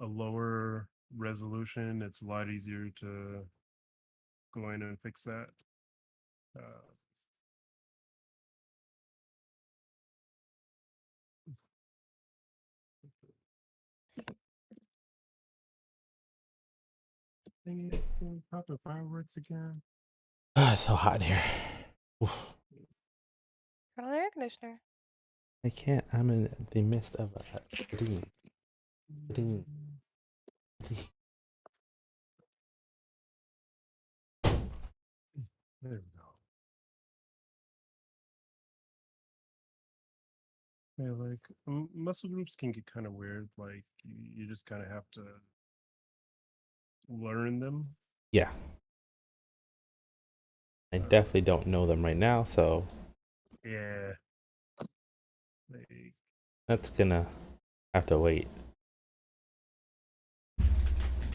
lower resolution, it's a lot easier to go in and fix that. Uh, dang it, popping fireworks again. It's so hot in here. Oof. Turn on the air conditioner. I can't. I'm in the midst of a dream. Dream. There we go. Yeah, like muscle groups can get kind of weird. Like you just kind of have to learn them. Yeah, I Uh, definitely don't know them right now, so yeah, like that's gonna have to wait.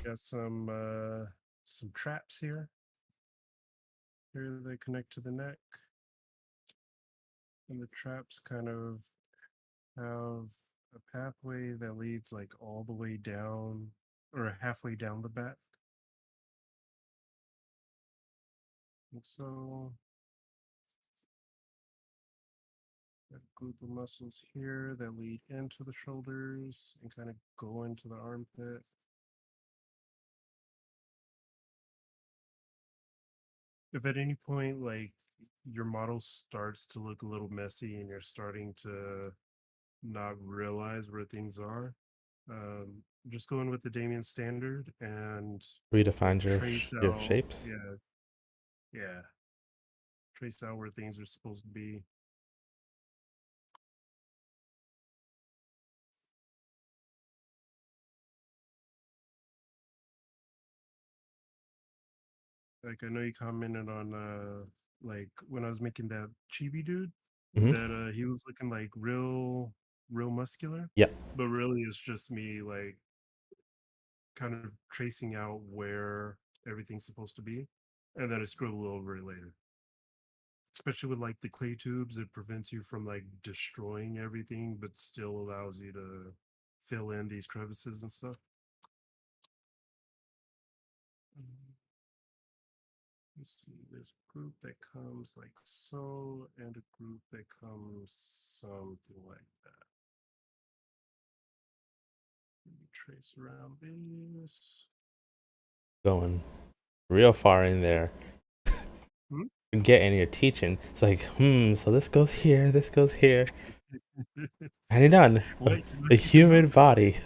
got some traps here. Here they connect to the neck, and the traps kind of have a pathway that leads like all the way down or halfway down the back. And so a group of muscles here that lead into the shoulders and kind of go into the armpit. If at any point like your model starts to look a little messy and you're starting to not realize where things are, just go in with the Damien standard and Redefine trace your out, shapes. yeah, yeah, trace out where things are supposed to be. Like I know you commented on like when I was making that chibi dude Mhm. that he was looking like real muscular. Yeah. But really it's just me like kind of tracing out where everything's supposed to be. And then I scribble over it later. Especially with like the clay tubes, it prevents you from like destroying everything, but still allows you to fill in these crevices and stuff. Let's see, there's a group that comes like so, and a group that comes something like that. Let me trace around this. Going real far in there. Hmm? Get in your teaching. It's like, so this goes here, this goes here. And you're done. What? You're A not keeping human up? body.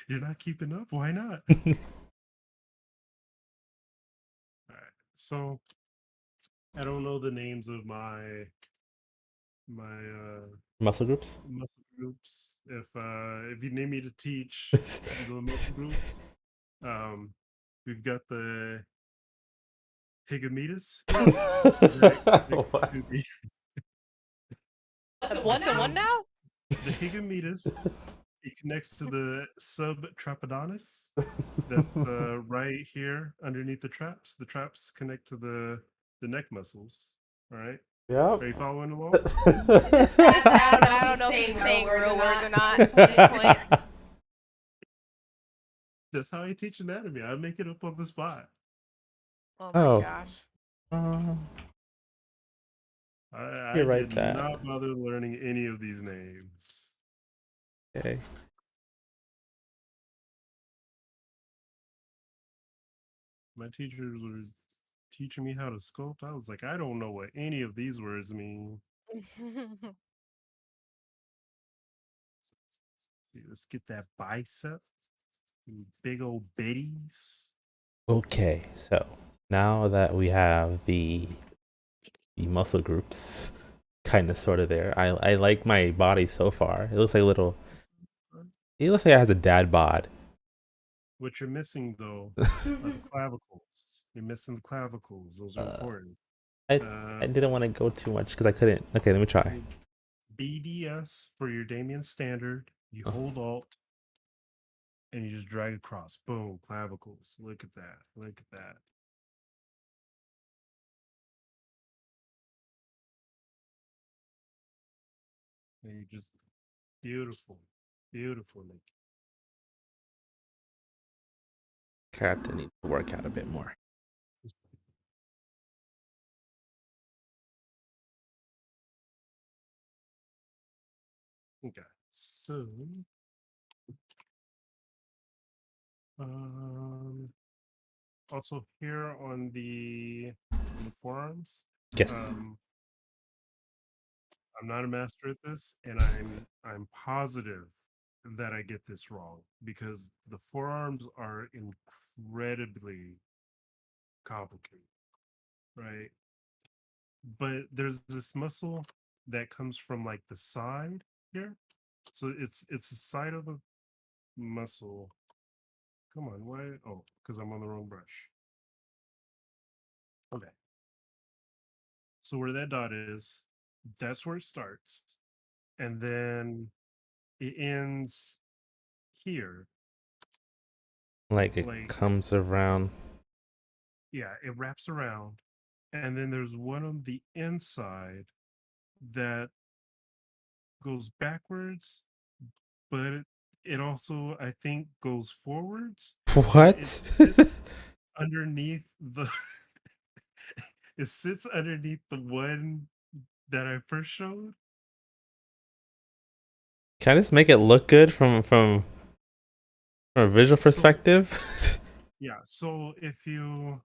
You're not keeping up? Why not? All right. So I don't know the names of my Muscle groups. muscle groups. If you need me to teach the muscle groups, we've got the Higametus here. That What? could be The one now? the Higametus. It connects to the subtrapodonus. That's right here underneath the traps. The traps connect to the neck muscles. All right. Yep. Are you following along? It's sad that I I don't know if he's saying real words or not at not. this point. That's how I teach anatomy. I make it up on the spot. Oh my Oh. gosh. I You're right did there. not bother learning any of these names. Okay. My teachers were teaching me how to sculpt. I was like, I don't know what any of these words mean. See, let's get that bicep. Big old bitties. Okay, so now that we have the muscle groups kind of sort of there, I like my body so far. It looks like a little. It looks like it has a dad bod. What you're missing though are the clavicles. You're missing the clavicles. Those are important. I didn't want to go too much because I couldn't. Okay, let me try. BDS for your Damien standard. You hold Alt and you just drag across. Boom, clavicles. Look at that. Look at that. And you just beautiful, beautiful. Like Cat need to work out a bit more. okay. So um also here on the forearms. Yes. I'm not a master at this, and I'm positive that I get this wrong because the forearms are incredibly complicated, right? But there's this muscle that comes from like the side here. So it's the side of the muscle. Come on, why? Oh, because I'm on the wrong brush. Okay. So where that dot is, that's where it starts. And then it ends here. Like it Like, comes around. yeah, it wraps around. And then there's one on the inside that goes backwards, but it also, I think, goes forwards. But What? it sits underneath the it sits underneath the one that I first showed. Can I just make it look good from a visual So perspective? yeah, so if you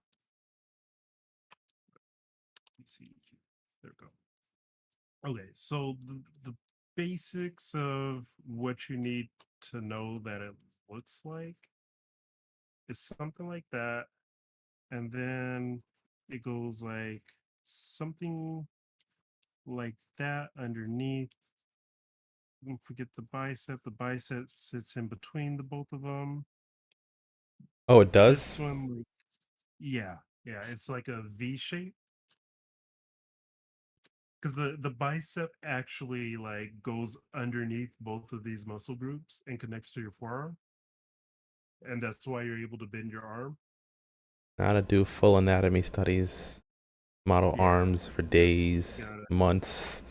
let me see, there we go. Okay, so the basics of what you need to know that it looks like is something like that, and then it goes like something like that underneath. Don't forget the bicep. The bicep sits in between the both of them. Oh, it This does? one, yeah, it's like a V shape because the bicep actually like goes underneath both of these muscle groups and connects to your forearm, and that's why you're able to bend your arm. Now to do full anatomy studies, model Yeah, arms for days, got it. months.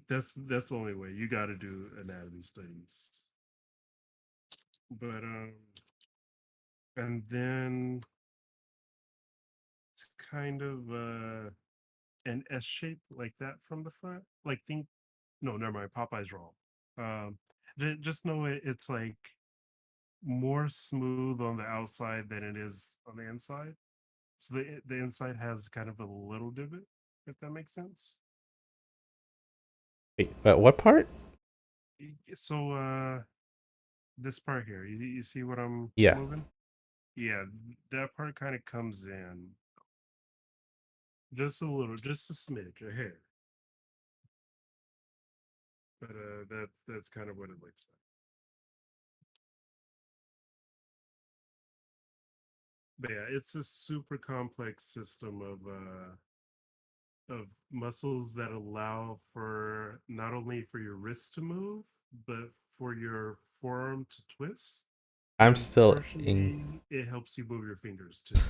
That's the only way. You got to do anatomy studies. But and then it's kind of an S shape like that from the front. Like think, no, never mind. Popeye's wrong. Um, just know it's like more smooth on the outside than it is on the inside. So the inside has kind of a little divot, if that makes sense. Wait, what part? So this part here, you see what I'm Yeah. moving? Yeah, that part kind of comes in just a little, just a smidge, a hair. But that's kind of what it looks like. But yeah, it's a super complex system of muscles that allow for not only for your wrist to move, but for your forearm to twist. I'm And still in. partially, it helps you move your fingers too.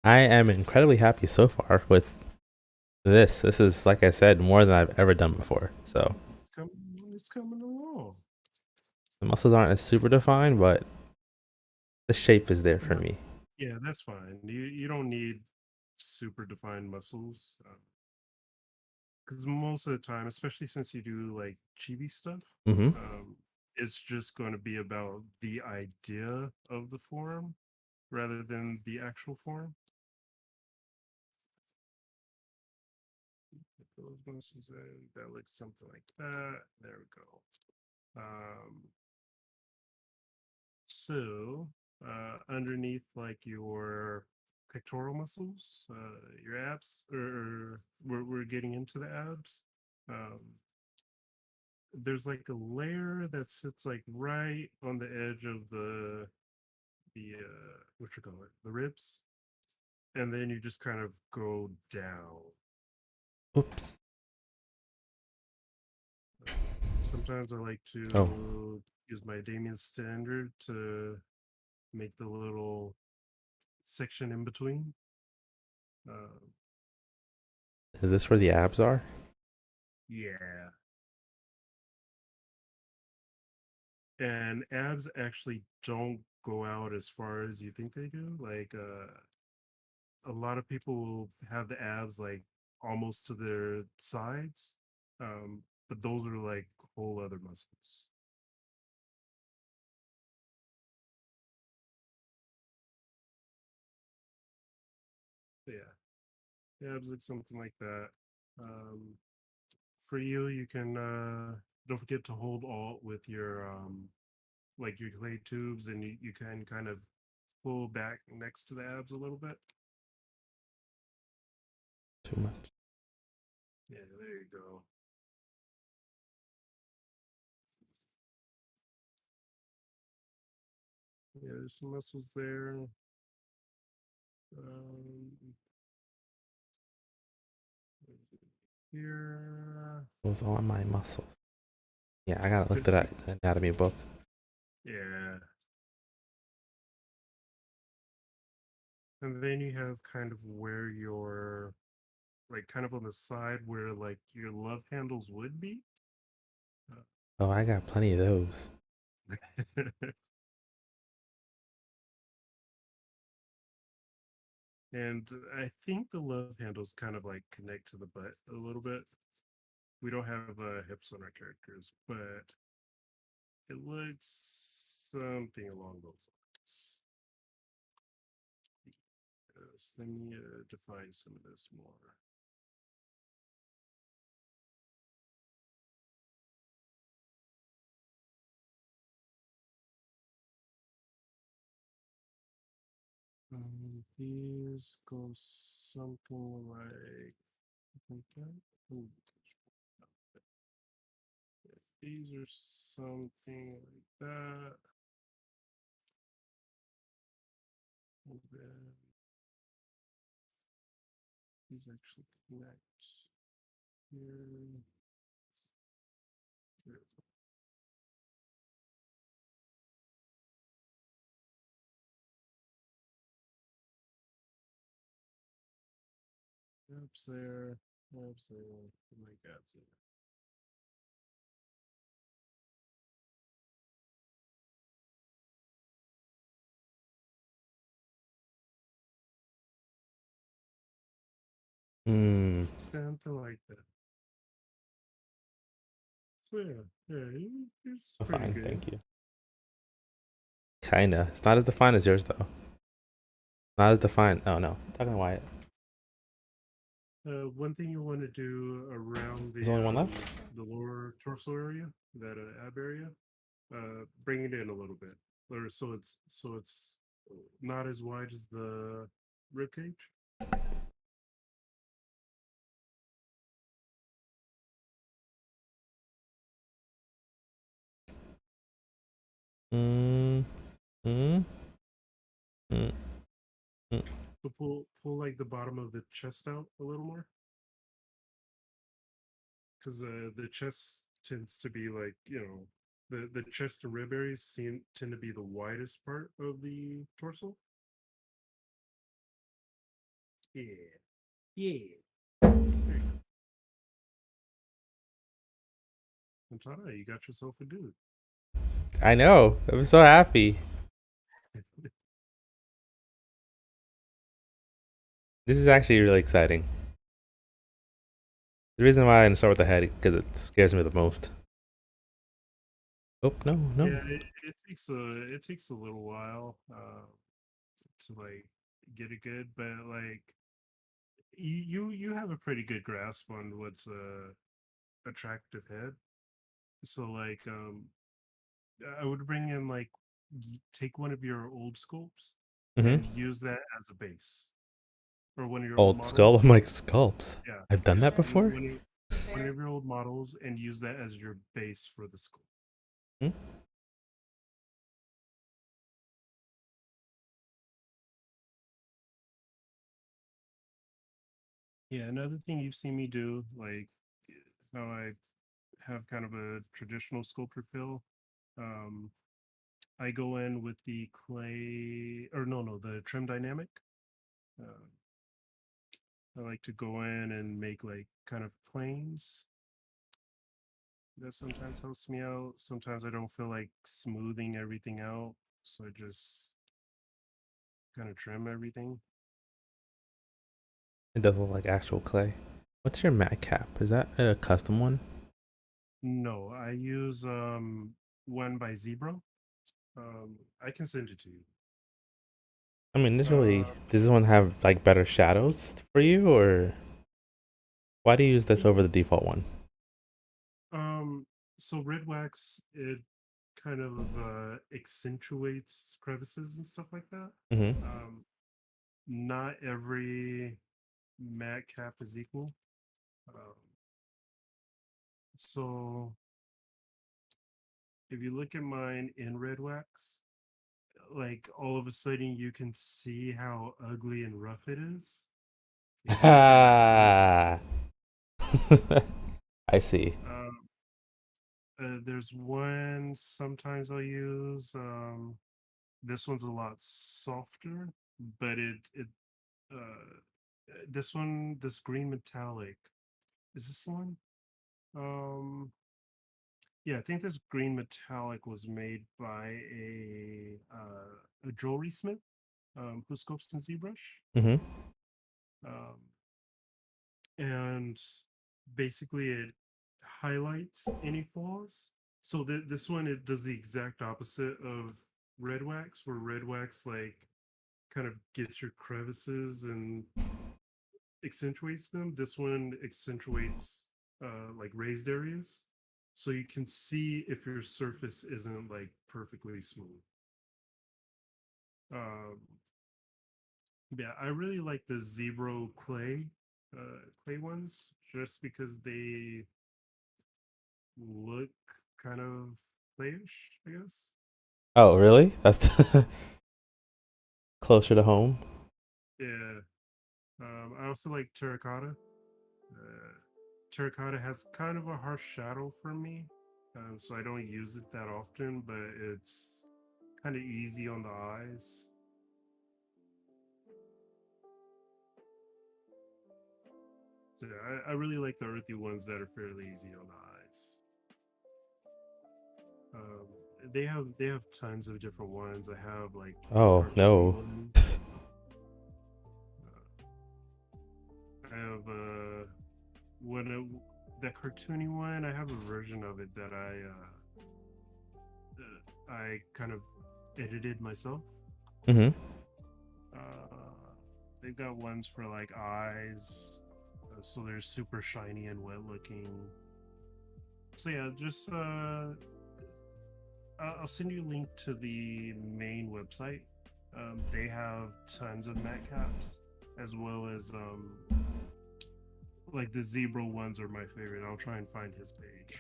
I am incredibly happy so far with this. This is, like I said, more than I've ever done before. So It's coming along. the muscles aren't as super defined, but the shape is there for Yeah, me. yeah, that's fine. You don't need super defined muscles because most of the time, especially since you do like chibi stuff, Mm-hmm. um, it's just going to be about the idea of the form rather than the actual form. Put those muscles in. That looks something like that. There we go. So underneath like your pectoral muscles, your abs, or we're getting into the abs. Um, there's like a layer that sits like right on the edge of the what you call it, the ribs, and then you just kind of go down. Oops. Sometimes I like Oh, to use my Damien standard to make the little section in between. Uh, is this where the abs are? yeah. And abs actually don't go out as far as you think they do. Like a lot of people will have the abs like almost to their sides. But those are like whole other muscles. But yeah. The abs look something like that. Um for you, you can don't forget to hold alt with your like your clay tubes, and you can kind of pull back next to the abs a little bit. Too much. Yeah, there you go. Yeah, there's some muscles there. Um, here. Those are my muscles. Yeah, I gotta look at that anatomy book. Yeah. And then you have kind of where your, like, kind of on the side where, like, your love handles would be. Oh, I got plenty of those. And I think the love handles kind of like connect to the butt a little bit. We don't have hips on our characters, but it looks something along those lines. Yes, let me define some of this more. these go something like that. Ooh. These are something like that. And then these actually connect here. Here. Gaps there, gaps there, and my gaps there. Hmm. Something like that. So it's Oh, pretty fine, good. thank you. Kinda. It's not as defined as yours though. Not as defined. Oh no, I'm talking to Wyatt. One thing you want to do around There's only one left. the lower torso area, that ab area, bring it in a little bit, or so it's not as wide as the rib cage. Mm, mm, mm, mm. So pull like the bottom of the chest out a little more, because the chest tends to be like, the chest and rib areas tend to be the widest part of the torso. Yeah, yeah. There you go. Antara, you got yourself a dude. I know. I'm so happy. This is actually really exciting. The reason why I didn't start with the head because it scares me the most. Oh no, no. Yeah, it takes a little while to like get it good, but like you have a pretty good grasp on what's a attractive head. So like I would bring in like take one of your old sculpts Mm-hmm. and use that as a base, or one of your old Old skull. models. I'm like sculpts. Yeah, I've done that use before. one of your old models and use that as your base for the sculpt. Hmm? Yeah, another thing you've seen me do, like how I have kind of a traditional sculpture feel. Um, I go in with the clay, or no, the trim dynamic. Uh, I like to go in and make like kind of planes. That sometimes helps me out. Sometimes I don't feel like smoothing everything out, so I just kind of trim everything. It does look like actual clay. What's your mat cap? Is that a custom one? No, I use one by Zebra. I can send it to you. I mean, does Uh, this one have like better shadows for you, or why do you use this over the default one? so red wax, it kind of accentuates crevices and stuff like that. Mm-hmm. Not every matte cap is equal. Um, so if you look at mine in red wax, like all of a sudden you can see how ugly and rough it is. It's kind of weird. I see. There's one sometimes I'll use. This one's a lot softer, but this green metallic, is this one? Um, yeah, I think this green metallic was made by a jewelry smith who scopes in Zbrush. Mm-hmm. Um, and basically it highlights any flaws. So this one, it does the exact opposite of red wax, where red wax like kind of gets your crevices and accentuates them. This one accentuates like raised areas, so you can see if your surface isn't like perfectly smooth. Um, Yeah, I really like the Zebro clay ones, just because they look kind of clayish, I guess. Oh, really? That's closer to home. Yeah. I also like terracotta. Uh, Terracotta has kind of a harsh shadow for me, so I don't use it that often, but it's kind of easy on the eyes. So yeah, I really like the earthy ones that are fairly easy on the eyes. Um, they have tons of different ones. I have like this Oh cartoony no. one. I have what that cartoony one. I have a version of it that I kind of edited myself. Mm-hmm. Uh, they've got ones for like eyes, so they're super shiny and wet looking. So yeah, just I'll send you a link to the main website. They have tons of matte caps, as well as like the zebra ones are my favorite. I'll try and find his page.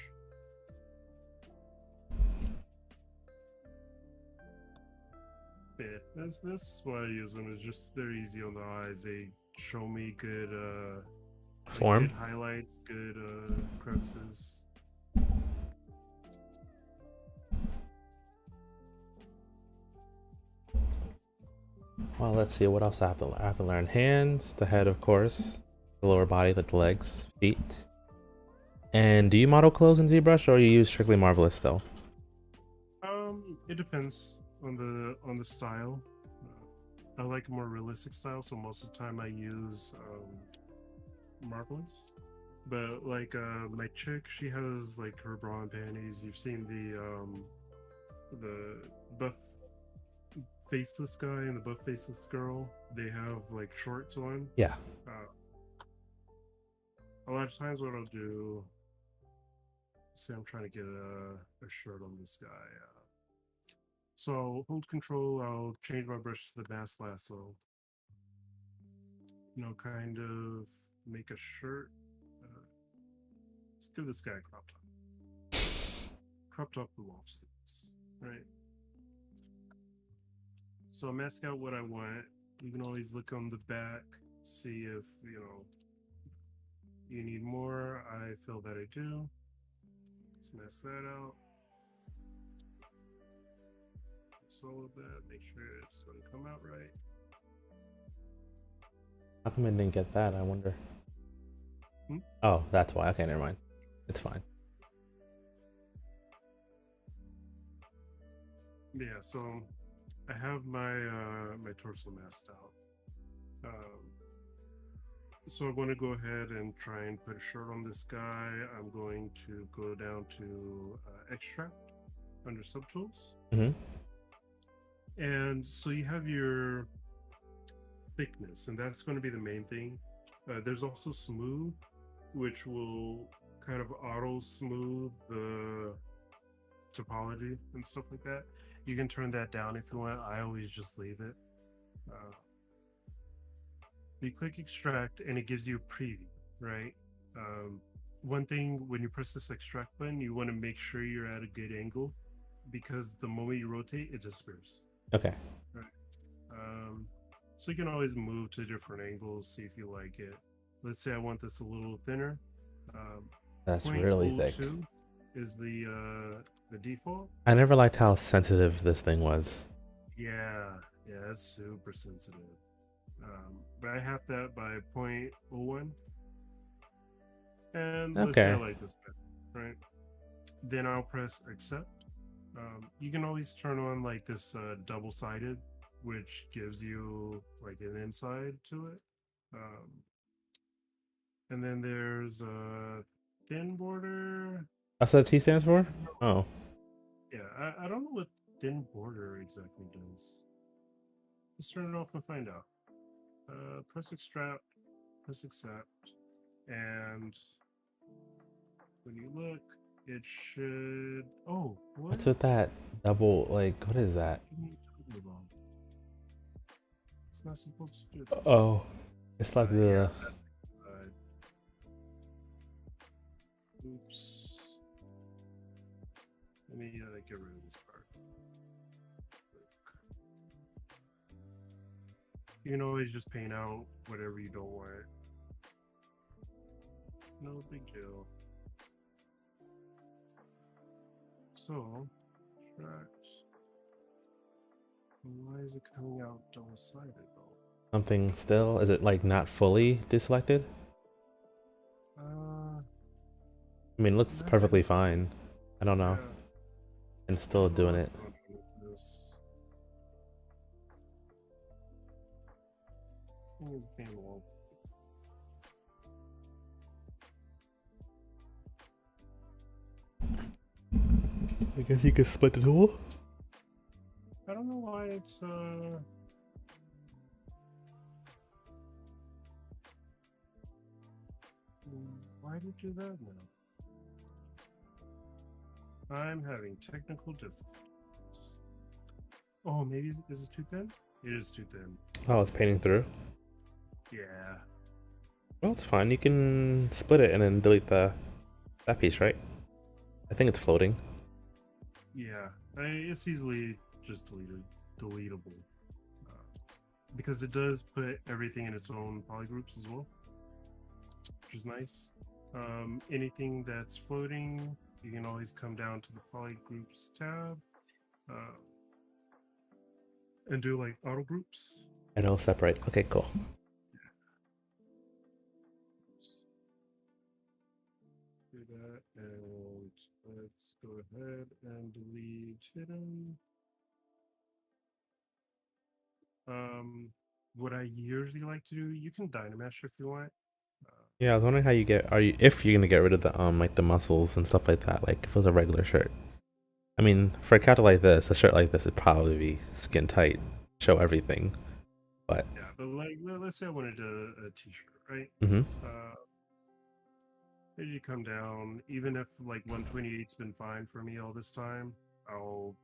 Yeah, that's why I use them. Is just they're easy on the eyes. They show me good like Form. good highlights, good crevices. Well, let's see what else I have to learn. I have to learn hands, the head, of course, the lower body, like the legs, feet. And do you model clothes in ZBrush, or you use strictly Marvelous still? It depends on the style. I like a more realistic style, so most of the time I use Marvelous. But like my chick, she has like her bra and panties. You've seen the buff faceless guy and the buff faceless girl. They have like shorts on. Yeah. Uh, a lot of times, what I'll do. Say I'm trying to get a shirt on this guy. So I'll hold control. I'll change my brush to the mass lasso. Kind of make a shirt. Uh, let's give this guy a crop top. Crop top with long sleeves. Right. So I mask out what I want. You can always look on the back, see if you need more. I feel that I do. Let's mask that out. Solid that. Make sure it's going to come out right. How come I didn't get that? I wonder. Hmm? Oh, that's why. Okay, never mind. It's fine. Yeah. So I have my torso masked out. So I'm going to go ahead and try and put a shirt on this guy. I'm going to go down to extract under subtools. Mm-hmm. And so you have your thickness, and that's going to be the main thing. There's also smooth, which will kind of auto smooth the topology and stuff like that. You can turn that down if you want. I always just leave it. You click extract and it gives you a preview, right? One thing when you press this extract button, you want to make sure you're at a good angle because the moment you rotate, it disappears. Okay. Right. So you can always move to different angles, see if you like it. Let's say I want this a little thinner. That's really thick. 0.02 is the default. I never liked how sensitive this thing was. Yeah, it's super sensitive. But I have that by 0.01. And let's say I Okay. like this better, right? Then I'll press accept. You can always turn on like this double-sided, which gives you like an inside to it. And then there's a thin border. That's what T stands for? Oh. Yeah, I don't know what thin border exactly does. Let's turn it off and find out. Press extract, press accept, and when you look, it should. Oh, what? What's with that double, like, what is that? It's not supposed to do that. Oh, it's like Yeah, the that's side. Oops. Let me get rid of this part. You can always just paint out whatever you don't want. No big deal. So, tracks. Why is it coming out double-sided though? something still. Is it like not fully deselected? I mean, it looks That's perfectly fine. I don't know. yeah. And still doing it. What's going on with this? Thing is being long. I guess you could split the tool. I don't know why it's why did it do that now? I'm having technical difficulties. Oh, maybe is it too thin? It is too thin. Oh, it's painting through. Yeah. Well, it's fine. You can split it and then delete that piece, right? I think it's floating. Yeah. It's easily just deletable. Because it does put everything in its own polygroups as well, which is nice. Anything that's floating, you can always come down to the polygroups tab and do like auto groups. And it'll separate. Okay, cool. Do that, and let's go ahead and delete hidden. What I usually like to do, you can Dynamesh if you want. Yeah, I was wondering how you get. If you're gonna get rid of the like the muscles and stuff like that, like if it was a regular shirt. I mean, for a character like this, a shirt like this would probably be skin tight, show everything. But Yeah, but like let's say I wanted a t-shirt, right? mm-hmm. As you come down, even if like 128's been fine for me all this time, I'll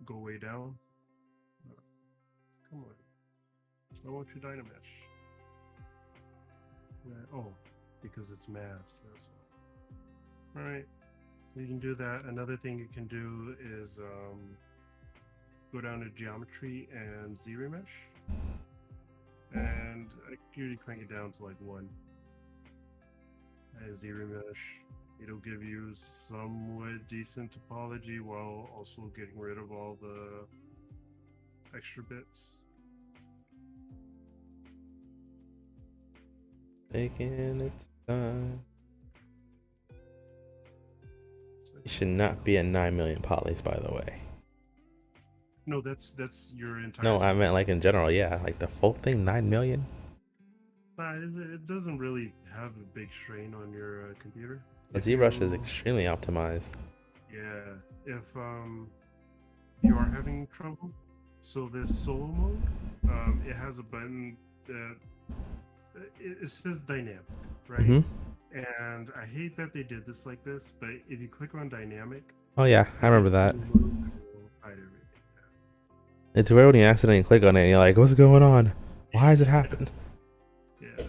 go way down. Come on. Why won't you Dynamesh? Oh, because it's maths, that's why. Alright. You can do that. Another thing you can do is go down to geometry and Z-remesh. And I usually crank it down to like 1. And Z-remesh. It'll give you somewhat decent topology while also getting rid of all the extra bits. Taking its time. It should not be at 9 million polys, by the way. No, that's your entire. No, I meant like in general. Yeah, like the full thing, 9 million. It doesn't really have a big strain on your computer. The If ZBrush is you- extremely optimized. Yeah, if you are having trouble, so this solo mode, it has a button that it says dynamic, right? Mm-hmm. And I hate that they did this like this, but if you click on dynamic, Oh yeah, I remember that. it will hide everything. It's weird when you accidentally click on it and you're like, what's going on? Why does it happen? Yeah.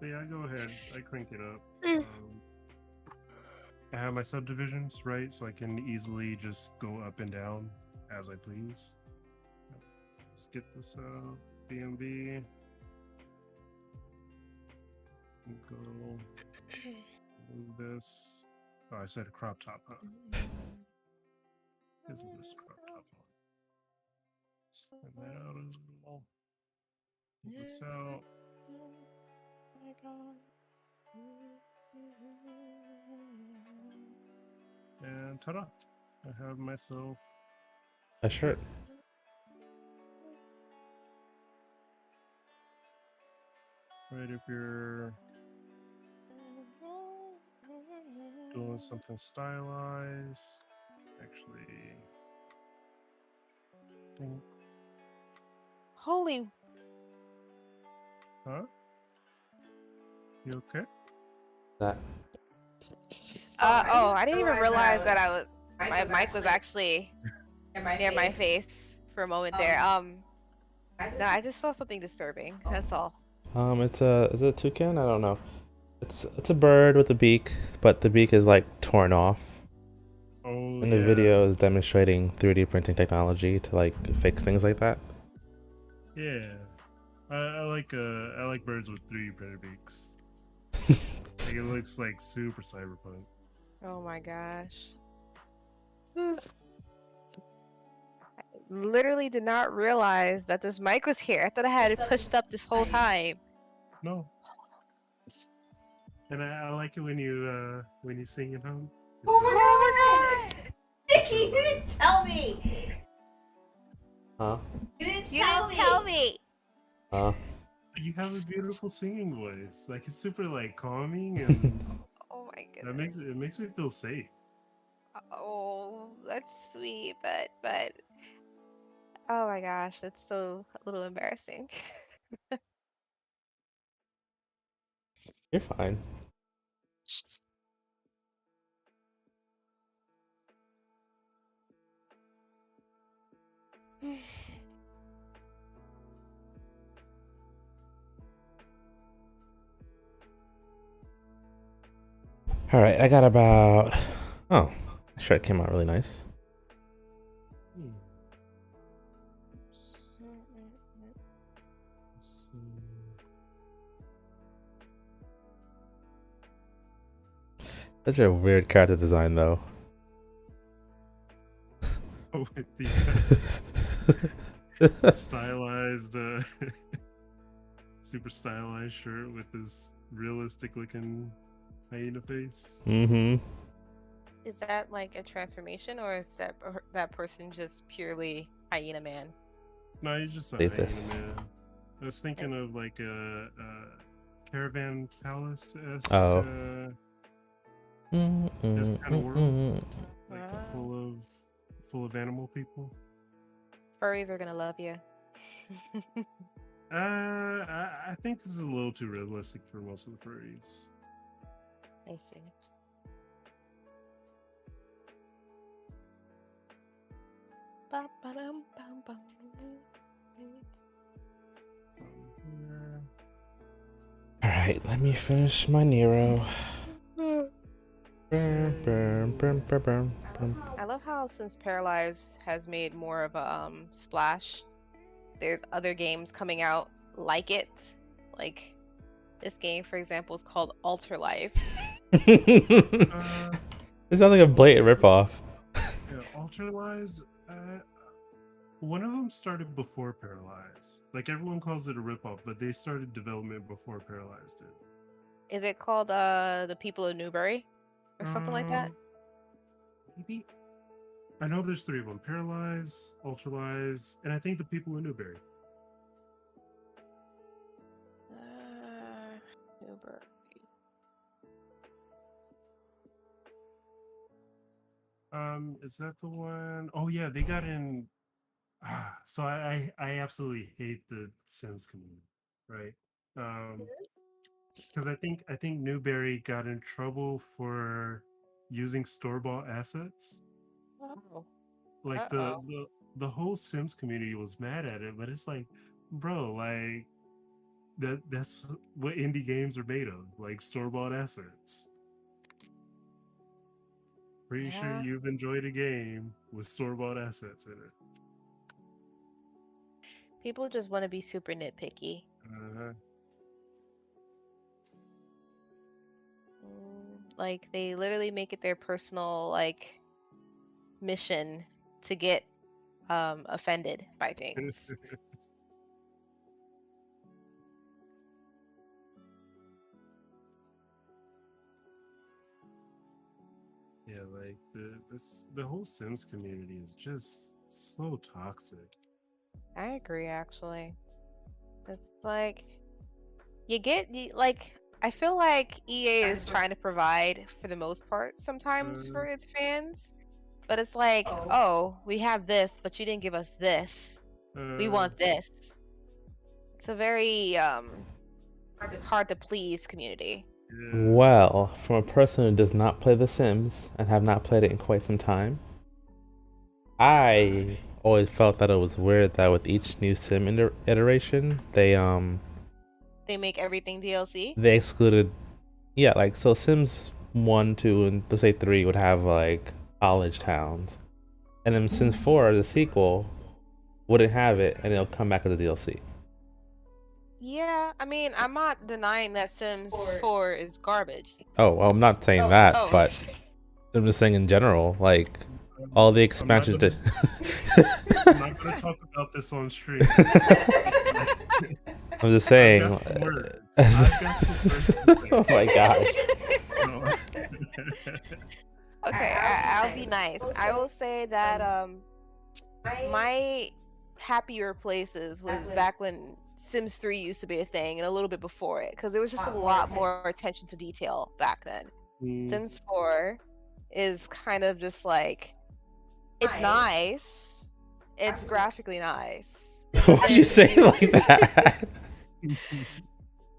But yeah, go ahead. I crank it up. I have my subdivisions, right? So I can easily just go up and down as I please. Let's get this out. BMB. Go. Move this. Oh, I said a crop top, huh? Isn't this crop top on? Send that out as well. Move this out. And ta-da! I have myself A shirt. right. If you're doing something stylized, actually, Holy, huh? You okay? That. I didn't even realize that my mic was actually actually near my face for a moment there. No, I just saw something disturbing. That's all. It's a is it a toucan? I don't know. It's a bird with a beak, but the beak is like torn off. Oh And the yeah. video is demonstrating 3D printing technology to like fix things like that. Yeah. I like birds with 3D printed beaks. Like it looks like super cyberpunk. Oh my gosh. Literally did not realize that this mic was here. I thought I had it pushed up this whole time. No. And I like it when you sing at home. It's Oh nice. my god! Nikki, you real didn't tell me! Huh? You didn't You tell didn't me! tell me. Huh? You have a beautiful singing voice. Like it's super like calming and Oh my that goodness. makes me feel safe. Oh, that's sweet, but oh my gosh, that's so a little embarrassing. You're fine. All right, I got about. Oh, that came out really nice. Hmm. That's a weird character design, though. Oh, with the stylized, super stylized shirt with this realistic looking hyena face. Mm-hmm. Is that like a transformation, or is that person just purely hyena man? No, he's just a Leave hyena this. man. I was thinking of like a caravan palace esque, Oh. this kind of world, like Ah. full of animal people. Furries are gonna love you. I think this is a little too realistic for most of the furries. I see. Ba-ba-dum-bum-bum. Here. All right, let me finish my Nero. I love how since Paralyzed has made more of a splash, there's other games coming out like it. Like this game, for example, is called Alter Life. It sounds like a blatant ripoff. Yeah, Ultralize. One of them started before Paralyzed. Like everyone calls it a ripoff, but they started development before Paralyzed did. Is it called The People of Newbury or something like that? Maybe. I know there's three of them: Paralyzed, Ultralize, and I think the people in Newbury. Newbury. Is that the one? Oh yeah, they got in. So I absolutely hate the Sims community, right? Because I think Newberry got in trouble for using store-bought assets. Oh. Like Uh-oh. the whole Sims community was mad at it, but it's like, bro, like that's what indie games are made of, like store-bought assets. Pretty sure Yeah. you've enjoyed a game with store-bought assets in it. People just want to be super nitpicky. Uh-huh. Like they literally make it their personal like mission to get offended by things. Yeah, like the whole Sims community is just so toxic. I agree, actually. It's like like I feel like EA is trying to provide for the most part sometimes for its fans, but it's like, oh, we have this, but you didn't give us this. We want this. It's a very hard to please community. Yeah. Well, from a person who does not play The Sims and have not played it in quite some time, I always felt that it was weird that with each new sim iteration, they make everything DLC. they excluded, yeah, like so Sims 1, 2, and let's say 3 would have like college towns, and then Sims 4, the sequel, wouldn't have it, and it'll come back as a DLC. Yeah, I mean, I'm not denying that Sims 4 is garbage. Oh, well, I'm not saying that, oh. but I'm just saying in general, like all the expansions did. I'm not going to talk about this on stream. I'm just saying. I've got some words. I've got some words to say. Oh my gosh. No. Okay, I'll be nice. I will say that my happier places was back when Sims 3 used to be a thing, and a little bit before it, because there was just a lot more attention to detail back then. Sims 4 is kind of just like, it's nice, it's graphically nice. Why'd you say it like that?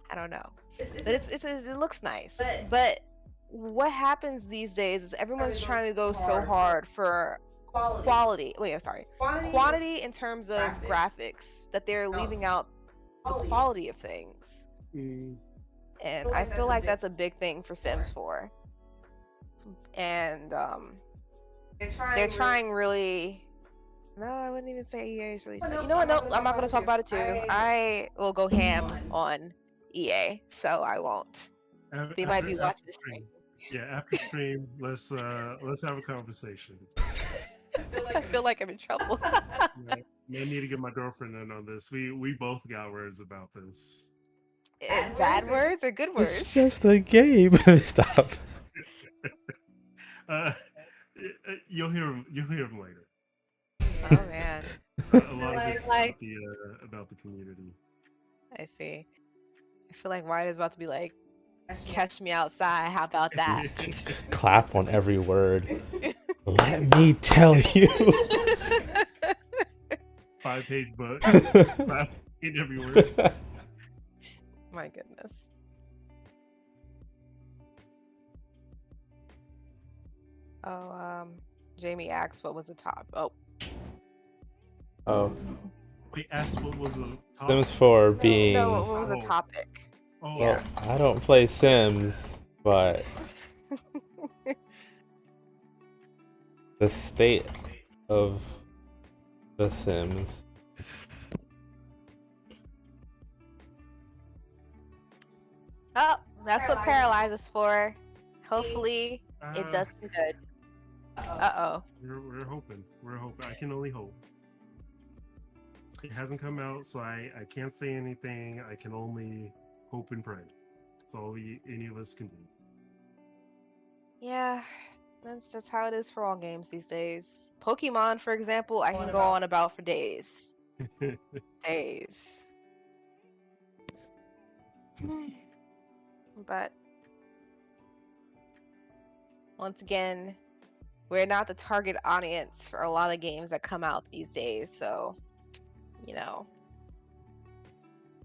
I don't know, but it looks nice. But what happens these days is everyone's trying to go so hard for quality. Wait, I'm sorry, quantity in terms of graphics that they're leaving out the quality of things. And I feel like that's a big thing for Sims 4. And they're trying really. No, I wouldn't even say EA is really. You know what? No, I'm not going to talk about it too. I will go ham on EA, so I won't. They might be watching the stream. Yeah, after stream, let's have a conversation. I feel like I'm in trouble. Yeah, I need to get my girlfriend in on this. We both got words about this. Bad words or good words? It's just a game. Stop. You'll hear him later. Oh man. A lot of it's about the community. I see. I feel like Ryan is about to be like, catch me outside. How about that? Clap on every word. Let me tell you. 5-page book. 5-page every word. My goodness. Oh, Jamie asked what was the top. Oh. Wait, ask what was the top? Sims 4 being. No, what was the topic? Oh, Well, I don't play Sims, but the state of the Sims. Oh, that's what Paralyze is for. Hopefully, it does some good. Uh-oh. We're hoping. We're hoping. I can only hope. It hasn't come out, so I can't say anything. I can only hope and pray. That's all any of us can do. Yeah, that's how it is for all games these days. Pokemon, for example, I can go on about for days. Days. But once again, we're not the target audience for a lot of games that come out these days, so you know.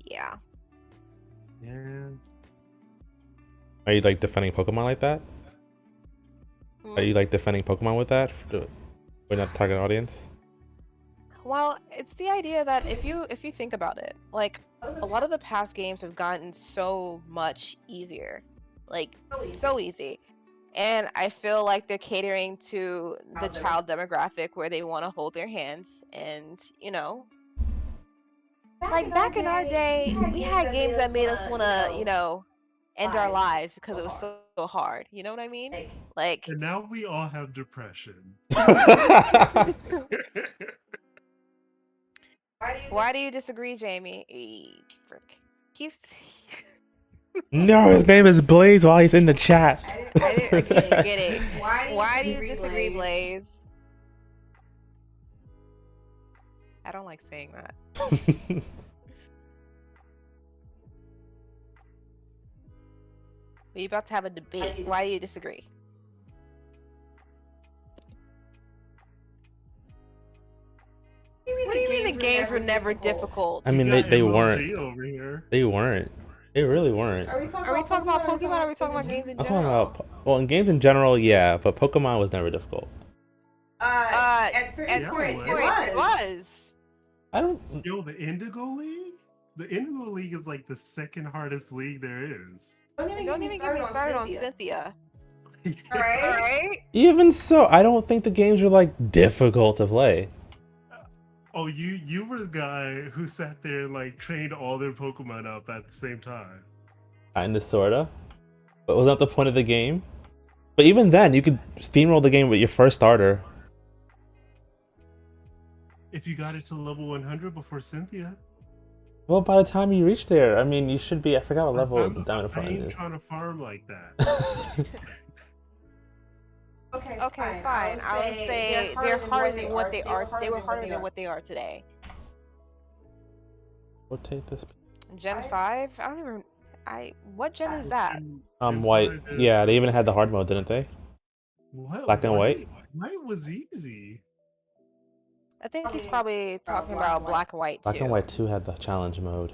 Yeah. Yeah. Are you like defending Pokemon like that? Are you like defending Pokemon with that? We're not the target audience. Well, it's the idea that if you think about it, like a lot of the past games have gotten so much easier, like so easy, and I feel like they're catering to the child demographic where they want to hold their hands, and you know, like back in our day, we had games that made us want to, you know, end our lives because it was so hard. You know what I mean? Like, And now we all have depression. why do you disagree, Jamie? Frick. Keeps. No, his name is Blaze while he's in the chat. I didn't get it. Why do you disagree, Blaze? I don't like saying that. We're about to have a debate. Why do you disagree? What do you mean the games were never difficult? I mean, You got they MLG weren't. over here. They weren't. They really weren't. Are we talking about Pokemon or are we talking about games in I'm general? talking about, well, in games in general, yeah, but Pokemon was never difficult. At certain Yeah, points, it it was. I don't. Yo, the Indigo League? The Indigo League is like the second hardest league there is. Don't And even don't get me even get me started on Cynthia. Cynthia. All right. Alright? Even so, I don't think the games are like difficult to play. Oh, you were the guy who sat there and like trained all their Pokemon up at the same time. Kinda, sorta. But wasn't that the point of the game? But even then, you could steamroll the game with your first starter. If you got it to level 100 before Cynthia. Well, by the time you reach there, I mean, you should be. I forgot what level the Diamond I Opponent ain't is. trying to farm like that. Okay, Okay, fine. I would say they're harder than what they are. They were harder than what they are today. Rotate this. Gen 5? I don't even. What gen is that? Gen White. 5 is- Yeah, they even had the hard mode, didn't they? What? Black and white? White was easy. I think he's probably talking about Black and White too. Black and White 2 had the challenge mode.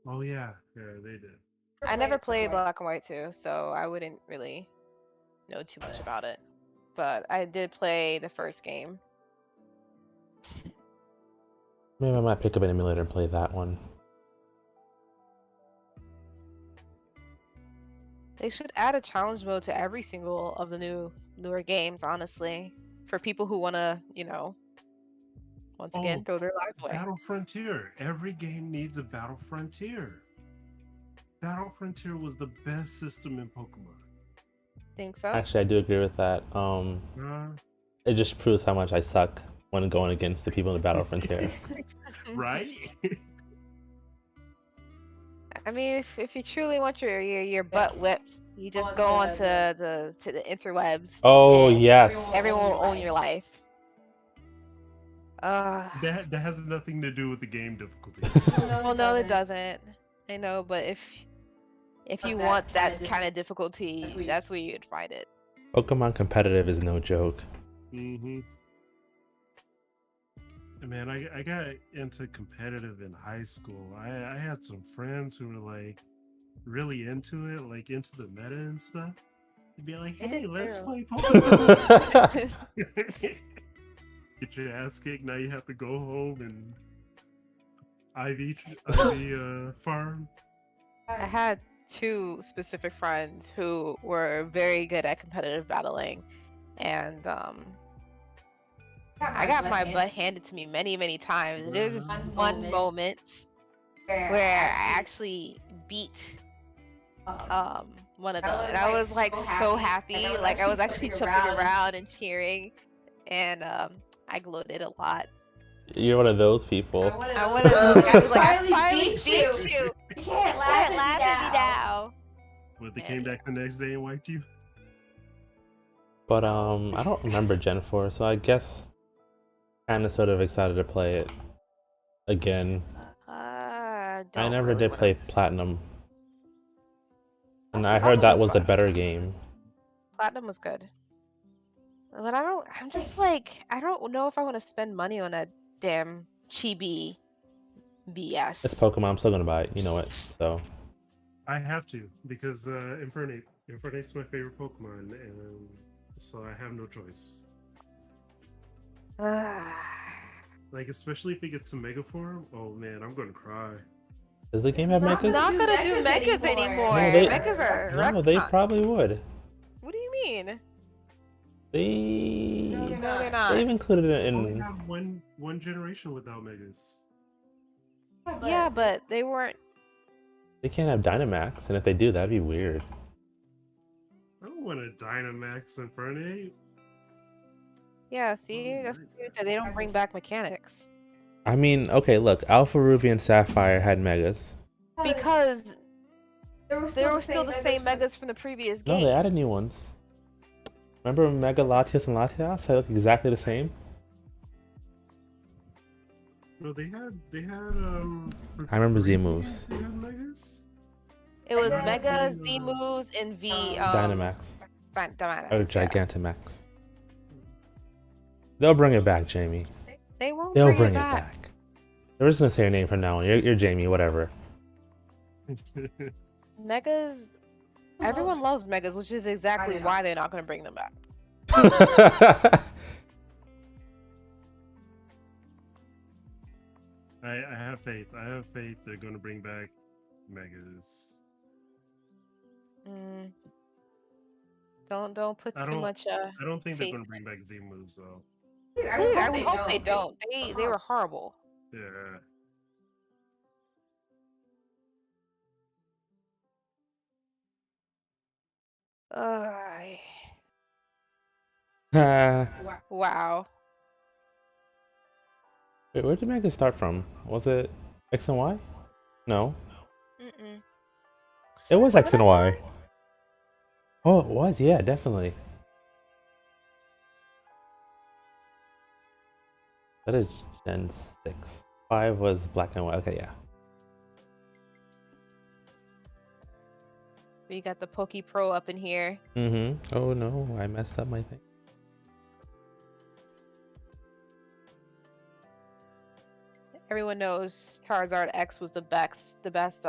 Oh yeah, yeah, they did. I never played Black and White 2, so I wouldn't really know too much about it. But I did play the first game. Maybe I might pick up an emulator and play that one. They should add a challenge mode to every single of the newer games, honestly, for people who want to, once again, throw their lives away. Battle Frontier. Every game needs a Battle Frontier. Battle Frontier was the best system in Pokemon. Think so? Actually, I do agree with that. It just proves how much I suck when going against the people in the Battle Frontier. Right? I mean, if you truly want your butt whipped, you just go onto the interwebs. Oh, and yes. Everyone will own your life. That has nothing to do with the game difficulty. Well, no, it doesn't. I know, but if you want that kind of difficulty, that's where you'd find it. Pokemon competitive is no joke. Mm-hmm. Man, I got into competitive in high school. I had some friends who were like really into it, like into the meta and stuff. They'd be like, I "Hey, did let's too. play Pokemon." Get your ass kicked. Now you have to go home and IV farm. I had two specific friends who were very good at competitive battling, and I got my butt handed to me many times. There's just one moment where I actually beat one of them, and I was like so happy. Like I was actually jumping around and cheering, and I gloated a lot. You're one of those people. I one of those guys like I finally finally beat beat you. You can't Laugh laugh at me now. What, they came back the next day and wiped you? But I don't remember Gen 4, so I guess kinda sort of excited to play it again. I never did play Platinum. And I heard that was the better game. Platinum was good. But I'm just like, I don't know if I want to spend money on that damn chibi BS. It's Pokemon, I'm still gonna buy it, you know it, so. I have to, because Infernape's my favorite Pokemon, and so I have no choice. Like, especially if it gets to Mega Form, oh man, I'm gonna cry. Does the game have not Megas? Not gonna do megas anymore. No, they- Megas are No, they retcon. probably would. What do you mean? They... No, they're not. They've included it I only in... have one generation without Megas. Yeah, but they weren't. They can't have Dynamax, and if they do, that'd be weird. I don't want a Dynamax Infernape. Yeah, see, that's what you said. They don't bring back mechanics I mean, okay, look, Alpha Ruby and Sapphire had Megas. because They were they were still the same megas from the previous No, game. they added new ones. Remember Mega Latios and Latias? They look exactly the same. No, they had for I remember 3 Z moves. They had Megas. It was Yeah, Mega, see, Z moves, and V. Dynamax. Dynamax. Or yeah. Gigantamax. They'll bring it back, Jamie. They won't They'll bring bring it it back. back. They're just gonna say your name from now on. You're Jamie, whatever. Megas. Everyone loves megas, which is exactly why they're not going to bring them back. I have faith. I have faith they're going to bring back Megas. Don't put I too don't. much I don't think they're faith. going to bring back Z moves though. I would hope they don't. They were horrible. Yeah. Uh, Wait, wow. where did Mega start from? Was it X and Y? No, Mm-mm. it was Was X it and Y. X&Y? Oh, it was. Yeah, definitely. That is Gen 6. 5 was black and white. Okay, yeah. We got the Poke Pro up in here. Oh no, I messed up my thing. Everyone knows Charizard X was the best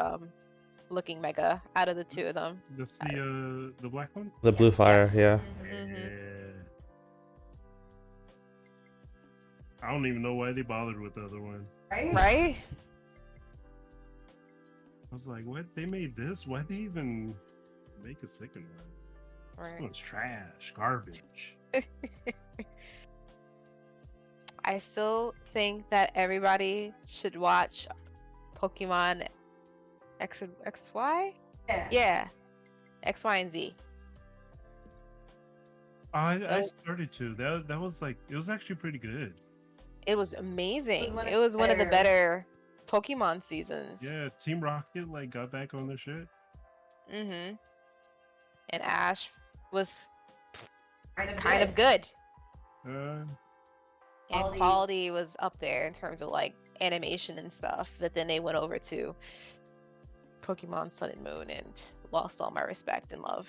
looking Mega out of the two of them. That's the black one. The blue fire, yeah. Mhm. Yeah. I don't even know why they bothered with the other one. Right? I was like, what? They made this? Why'd they even make a second one? This Right. one's trash, garbage. I still think that everybody should watch Pokemon XY? Yeah. X, Y, and Z. I started to. That was like, it was actually pretty good. It was amazing. one It of was the one of the better- better Pokemon seasons. Yeah, Team Rocket like got back on their shit. Mm-hmm. And Ash was Kind of good. Uh, And Quality. quality was up there in terms of like animation and stuff. But then they went over to Pokemon Sun and Moon and lost all my respect and love.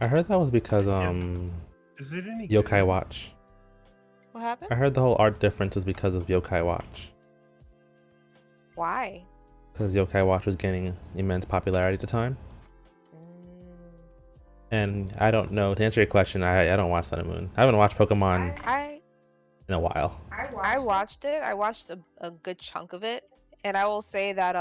I heard that was because is it any Yokai good? Watch. What happened? I heard the whole art difference is because of Yokai Watch. Why? Because Yokai Watch was gaining immense popularity at the time. And I don't know, to answer your question, I don't watch Sun and Moon. I haven't watched Pokemon in a while. I watched it. I watched a good chunk of it, and I will say that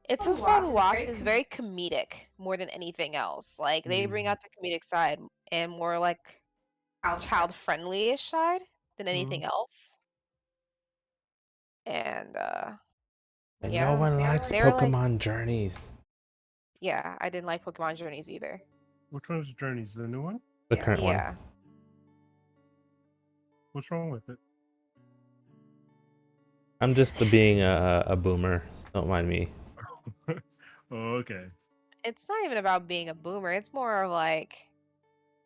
it's a fun watch. It's very comedic more than anything else. Like they bring out the comedic side and more like child friendly-ish side than anything else. And And yeah, no one likes they were like- Pokemon Journeys. yeah, I didn't like Pokemon Journeys either. Which one's Journeys? The new one? The current one. Yeah. What's wrong with it? I'm just being a boomer. So don't mind me. Oh, okay. It's not even about being a boomer. It's more of like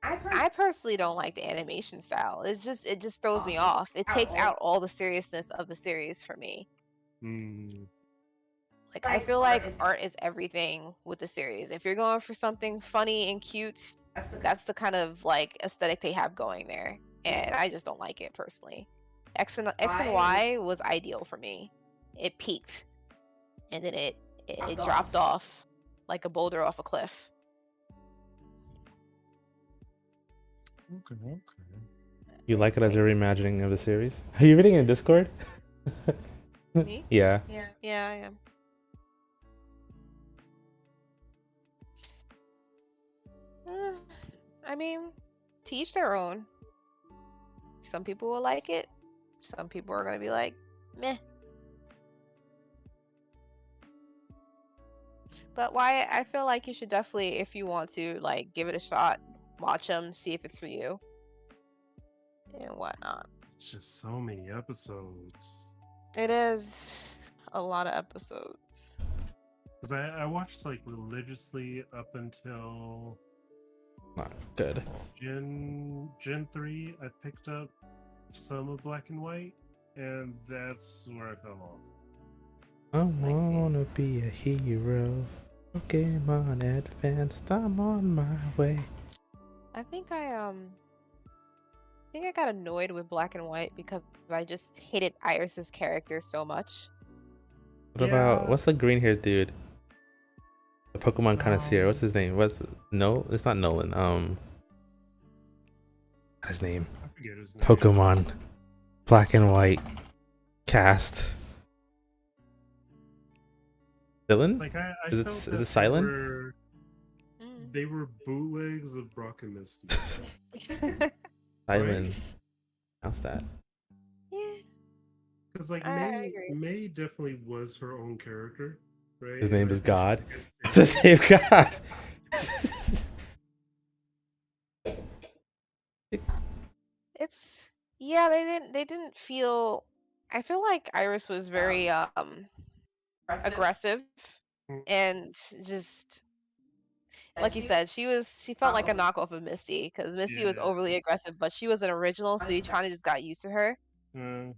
I personally don't like the animation style. It just throws me off. It takes out all the seriousness of the series for me. Like I feel like art is everything with the series. If you're going for something funny and cute, that's the kind of like aesthetic they have going there. And I just don't like it personally. X and Y was ideal for me. It peaked. And then it dropped off like a boulder off a cliff. Okay. You like it as a reimagining of the series? Are you reading in Discord? Me? Yeah. Yeah, I am. I mean, to each their own. Some people will like it. Some people are gonna be like, meh. But why? I feel like you should definitely, if you want to, like, give it a shot, watch them, see if it's for you, and whatnot. It's just so many episodes. It is a lot of episodes. Because I watched like religiously up until Not good. Gen 3. I picked up some of Black and White, and that's where I fell off. I wanna be a hero. Pokemon advanced, I'm on my way. I think I got annoyed with Black and White because I just hated Iris's character so much. What about, Yeah. what's the green haired dude? The Pokemon connoisseur, what's his name? No, it's not Nolan. What's his name? I forget his name. Pokemon Black and White. cast. Dylan? Like I Is it- felt is that it silent? they were bootlegs of Brock and Misty. Silent. How's that? Yeah, Because like I agree. May definitely was her own character, right? His And name I is think she God. was The same God. It's yeah, they didn't feel. I feel like Iris was very aggressive Mm. and just like you said, she felt like a knockoff of Misty because Misty was Yeah. overly aggressive, but she was an original, so you kind of just got used to her. Uh, And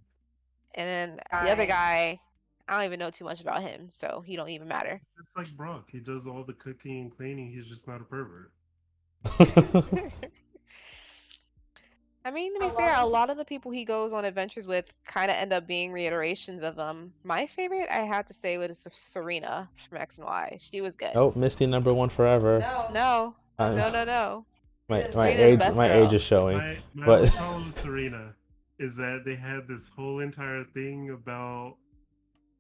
then the other guy, I don't even know too much about him, so he don't even matter. it's like Brock. He does all the cooking and cleaning. He's just not a pervert. I mean, to be fair, a lot of the people he goes on adventures with kind of end up being reiterations of them. My favorite, I have to say, was Serena from X and Y. She was good. Oh, Misty #1 forever. No, I'm- no. My Serena's best age girl. is showing. My But only problem with Serena is that they had this whole entire thing about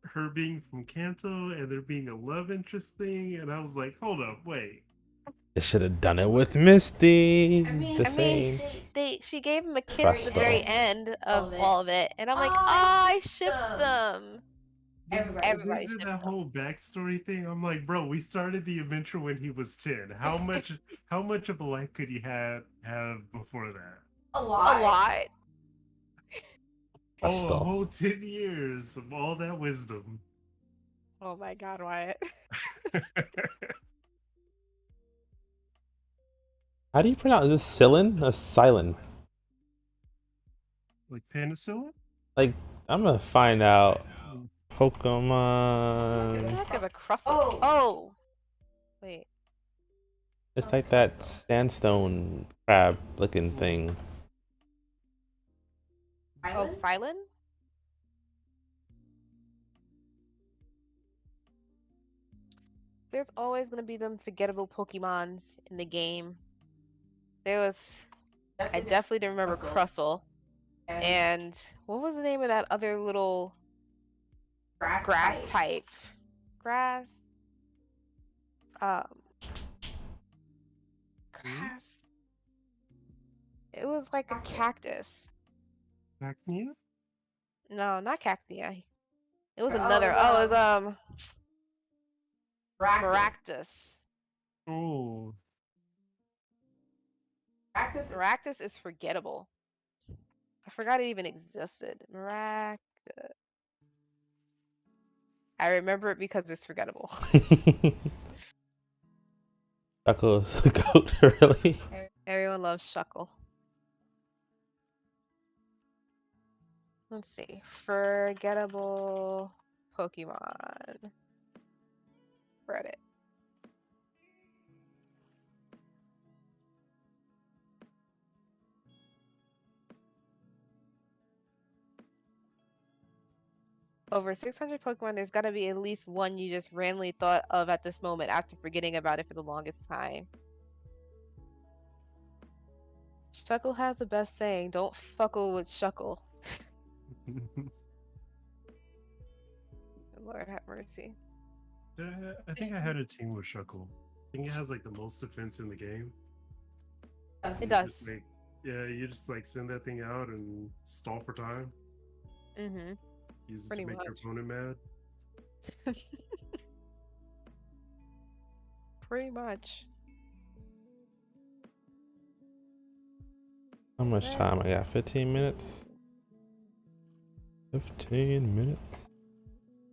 her being from Kanto and there being a love interest thing, and I was like, hold up, wait. they should have done it with Misty. Just I mean, saying. she gave him a kiss Trust at the very though. end of all of it, and I'm like, I ship them. They Everybody did shipped that them. whole backstory thing. I'm like, bro, we started the adventure when he was 10. How much of a life could he have before that? A lot. But Oh, a still. whole 10 years of all that wisdom. Oh my God, Wyatt. How do you pronounce this? Silin? A silent? Like penicillin? Like, I'm gonna find out. What the Pokemon. heck is a crustle? Oh. Wait. It's like that sandstone crab looking thing. Oh, Silent? There's always gonna be them forgettable Pokemons in the game. I definitely didn't remember Crustle. And what was the name of that other little grass type? Grass. Um. Grass. It was like a cactus. Acne? No, not cacti. It was another. Oh, it was Maractus. Oh. Maractus is forgettable. I forgot it even existed. Maractus. I remember it because it's forgettable. Shuckle's the goat, really? Everyone loves Shuckle. Let's see. Forgettable Pokemon. Reddit. Over 600 Pokemon, there's gotta be at least one you just randomly thought of at this moment after forgetting about it for the longest time. Shuckle has the best saying, don't fuckle with Shuckle. Lord have mercy. I think I had a team with Shuckle. I think it has like the most defense in the game. It does. Yeah, you just like send that thing out and stall for time. Mm-hmm. Use it Pretty to make your much. opponent mad. Pretty much. How much time I got? 15 minutes? 15 minutes.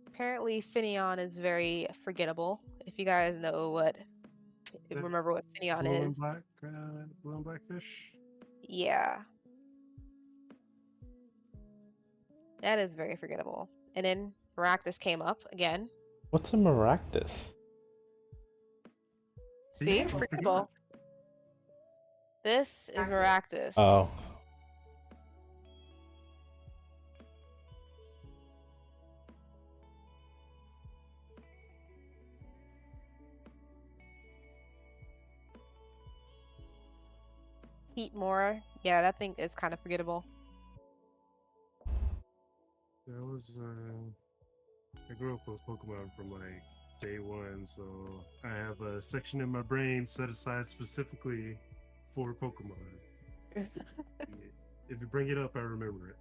Apparently, Finneon is very forgettable. If you guys know remember what Finneon is. Blue and black fish. Yeah. That is very forgettable. And then Maractus came up again. What's a Maractus? See? Yeah, Forgettable. This is Maractus. Oh. Heatmore. Yeah, that thing is kind of forgettable. That was I grew up with Pokemon from like day one, so I have a section in my brain set aside specifically for Pokemon. If you bring it up, I remember it.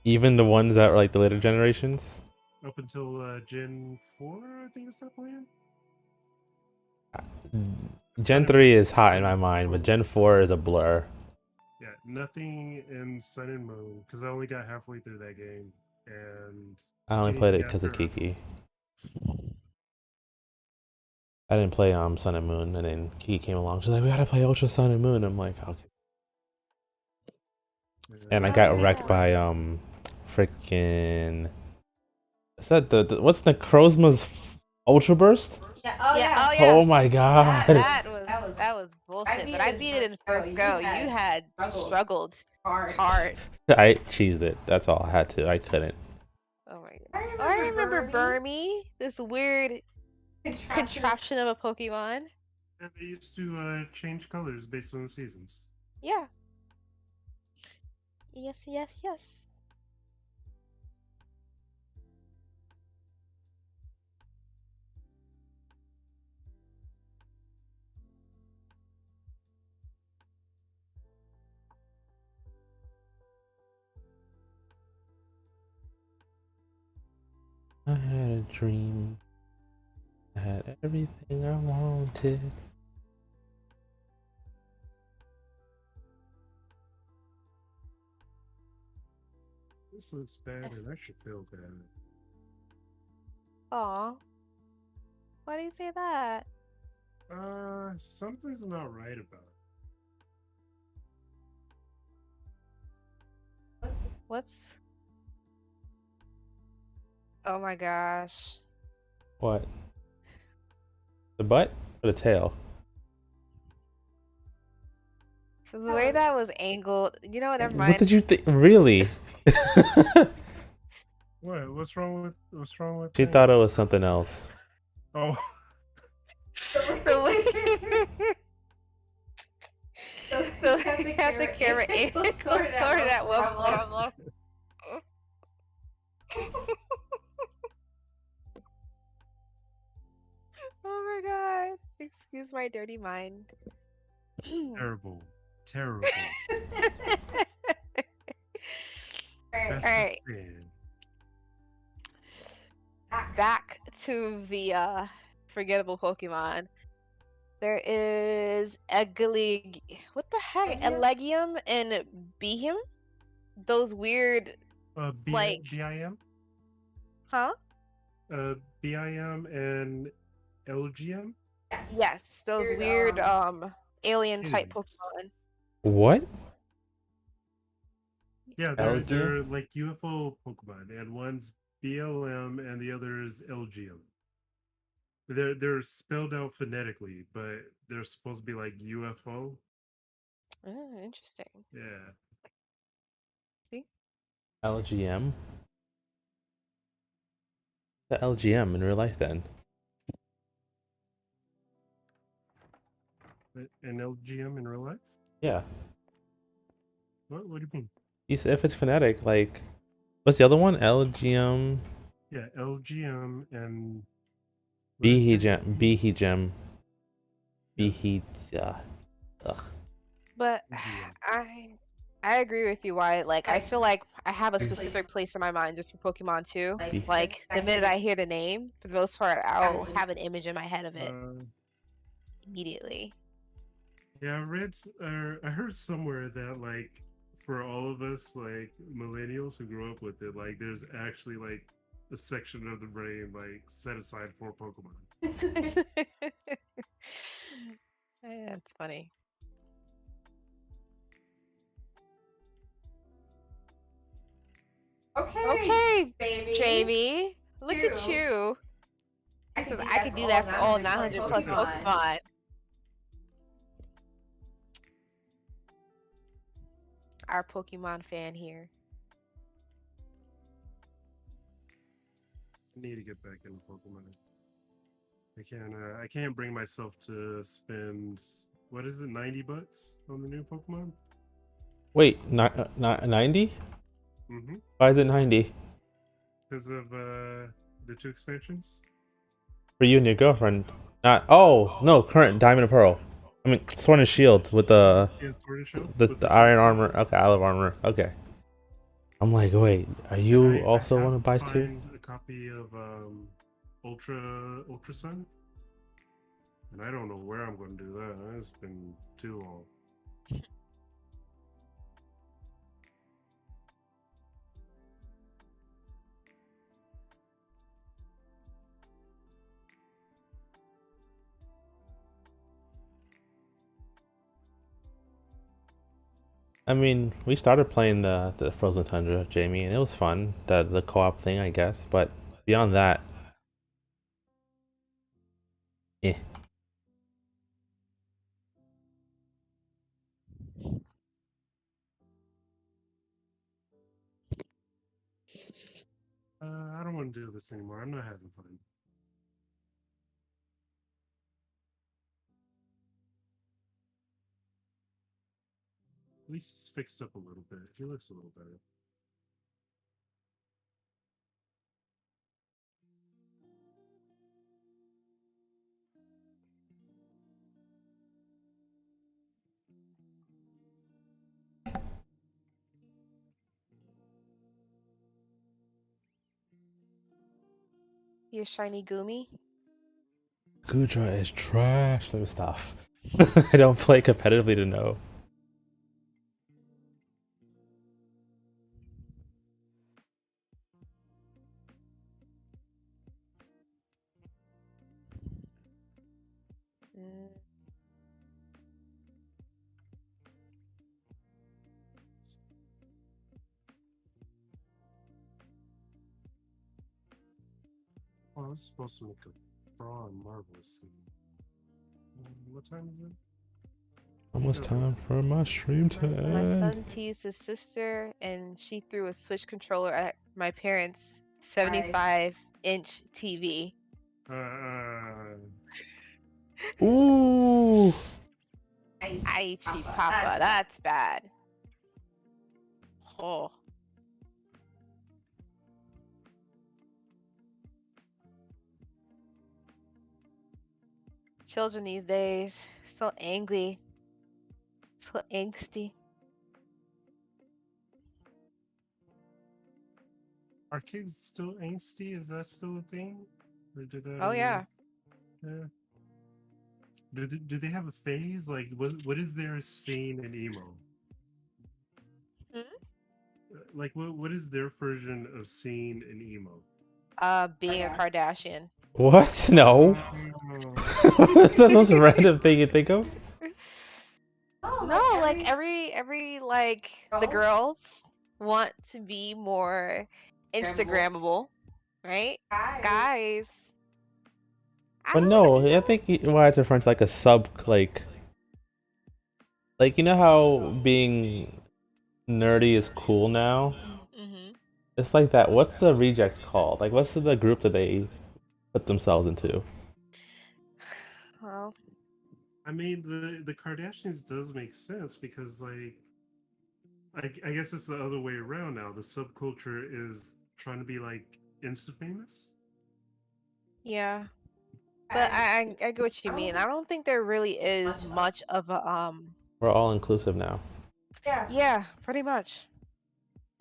Even the ones that are like the later generations. Up until Gen 4, I think I stopped playing. Gen 3 is hot in my mind, but Gen 4 is a blur. Yeah, nothing in Sun and Moon because I only got halfway through that game, and I only played it anything because of after- Kiki. I didn't play Sun and Moon, and then Kiki came along. She's like, "We gotta play Ultra Sun and Moon." I'm like, "Okay." And I got wrecked by freaking. Is that the what's Necrozma's Ultra Burst? Yeah. Oh yeah. Oh yeah. Oh my god! That was bullshit. But I beat it in first go. You had struggled Hard. hard. I cheesed it. That's all I had to. I couldn't. Oh my god. I remember Burmy, this weird contraption of a Pokemon. And they used to change colors based on the seasons. Yeah. Yes. I had a dream. I had everything I wanted. This looks bad, and I should feel bad. Aw. Why do you say that? Something's not right about it. What's? Oh my gosh. What? The butt or the tail? The way that was angled. You know what? Never What mind. did you think? Really? What? What's wrong with? She thought it was something else. Oh. So we have the camera angled sorted at one problem. Oh my god. Excuse my dirty mind. Terrible. Alright. Back to the forgettable Pokemon. There is Eglig. What the heck? Elegium and Behem? Those weird. Like. BIM? Huh? BIM and LGM? Yes, those weird alien type Pokemon. What? Yeah, they're like UFO Pokemon, and one's BLM and the other is LGM. They're spelled out phonetically, but they're supposed to be like UFO. Oh, interesting. Yeah. See? LGM? The LGM in real life then? An LGM in real life? Yeah. What do you mean? You said if it's phonetic, like what's the other one? LGM. Yeah, LGM and Behegem. Ugh. But I agree with you, Wyatt. Like I feel like I have a specific place in my mind just for Pokemon too. Like the minute I hear the name, for the most part, I'll have an image in my head of it immediately. Yeah, I heard somewhere that like for all of us like millennials who grew up with it, like there's actually like a section of the brain like set aside for Pokemon. That's funny. Okay, baby. Jamie, look at you. I could do that for all 900 plus Pokemon. Our Pokemon fan here. I need to get back into Pokemon. I can't bring myself to spend what is it, $90 on the new Pokemon? Wait, not 90? Mm-hmm. Why is it 90? because of the 2 expansions. For you and your girlfriend. Not. Oh no, current Diamond and Pearl. I mean, Sword and Shield with Yeah, Sword and Shield with the the iron 2 armor. Okay, Olive armor. Okay. I'm like, wait, are And you I also have one of to buys too? find a copy of Ultra Sun, and I don't know where I'm going to do that. It's been too long. I mean, we started playing the Frozen Tundra, Jamie, and it was fun. The co-op thing, I guess. But beyond that, eh. I don't want to do this anymore. I'm not having fun. At least it's fixed up a little bit. He looks a little better. You shiny Goomy. Gudra is trash. Let me stop. I don't play competitively to know. Mm. Oh, I was supposed to make a bra and Marvelous. What time is it? Almost time for my stream to My end. son teased his sister, and she threw a Switch controller at my parents' 75-inch TV. Ooh. Aichi Papa, that's bad. Oh. Children these days, so angry, so angsty. Are kids still angsty? Is that still a thing? Or did that Oh yeah. yeah. Do they have a phase? Like, what is their sane and emo? Hmm? Like, what is their version of sane and emo? Being a Kardashian. What? No. That's the most random thing you think of. No, like every like the girls want to be more Instagrammable, right? Guys, I But don't no, I think why it's referring to like a sub like you know how being nerdy is cool now? Mm-hmm. It's like that. What's the rejects called? Like what's the group that they put themselves into? Well, I mean, the Kardashians does make sense because, like, I guess it's the other way around now. The subculture is trying to be like Insta famous. yeah. But I get what you mean. I don't think there really is much of a We're all inclusive now. yeah, pretty much.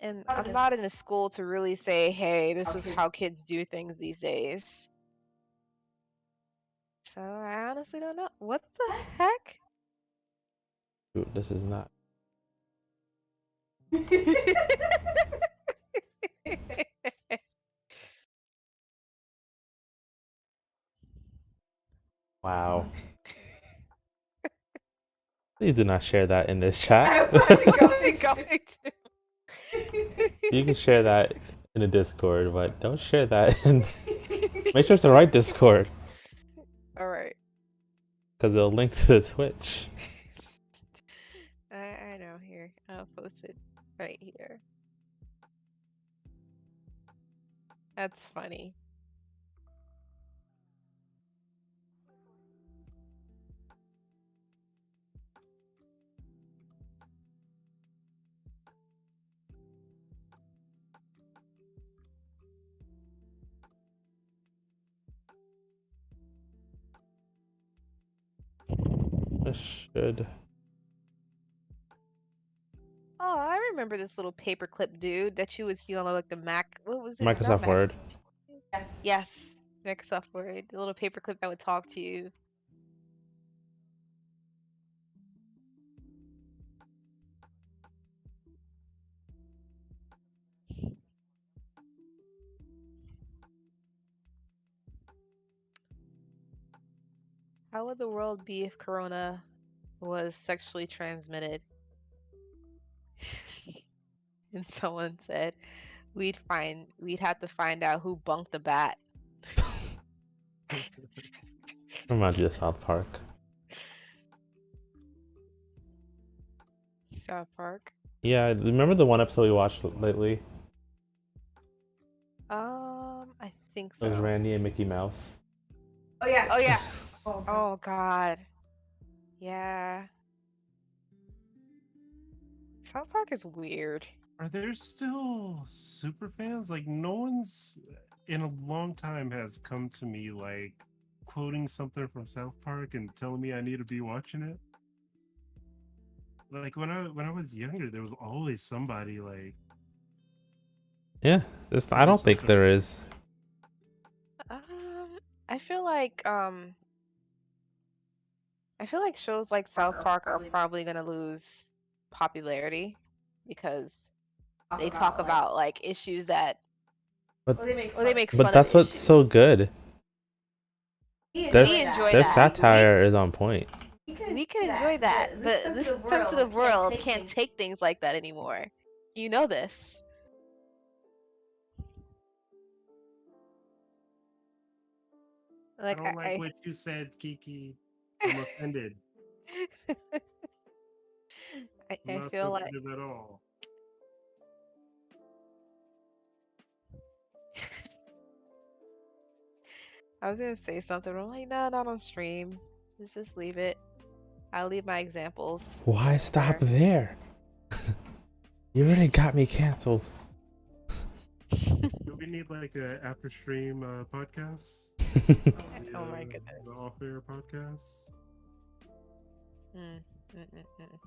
And I'm not in a school to really say, hey, this is how kids do things these days. So I honestly don't know. What the heck? Dude, this is not. Wow. Please do not share that in this chat. Going to. You can share that in the Discord, but don't share that in. Make sure it's the right Discord, All right. because it'll link to the Twitch. I know. Here, I'll post it right here. That's funny. It should. Oh, I remember this little paperclip dude that you would see on like the Mac. What was it? Not Microsoft Mac. Word. Yes. Yes, Microsoft Word. The little paperclip that would talk to you. How would the world be if Corona was sexually transmitted? And someone said we'd have to find out who bunked the bat. Reminds you of South Park. South Park. Yeah, remember the one episode we watched lately? I think It was so. Randy and Mickey Mouse. Oh yes. Oh yeah. Oh, God. Oh God. Yeah. South Park is weird. Are there still super fans? Like, no one's in a long time has come to me like quoting something from South Park and telling me I need to be watching it. Like when I was younger, there was always somebody like. Yeah, I don't think there is. I feel like shows like South Park are probably gonna lose popularity because they talk about like issues that But Or they make or they make but fun that's of what's so issues. good. We Their enjoy their that. satire is on point. We can enjoy that, but this sensitive world can't take things like that anymore. You know this. I don't like what you said, Kiki. I'm offended. I I'm not feel like sensitive at all. I was gonna say something, but I'm like, no, not on stream. Let's just leave it. I'll leave my examples. Why stop there? You already got me canceled. Do we need like a after stream podcast? Oh my goodness. The off air podcast. Mm, mm, mm, mm.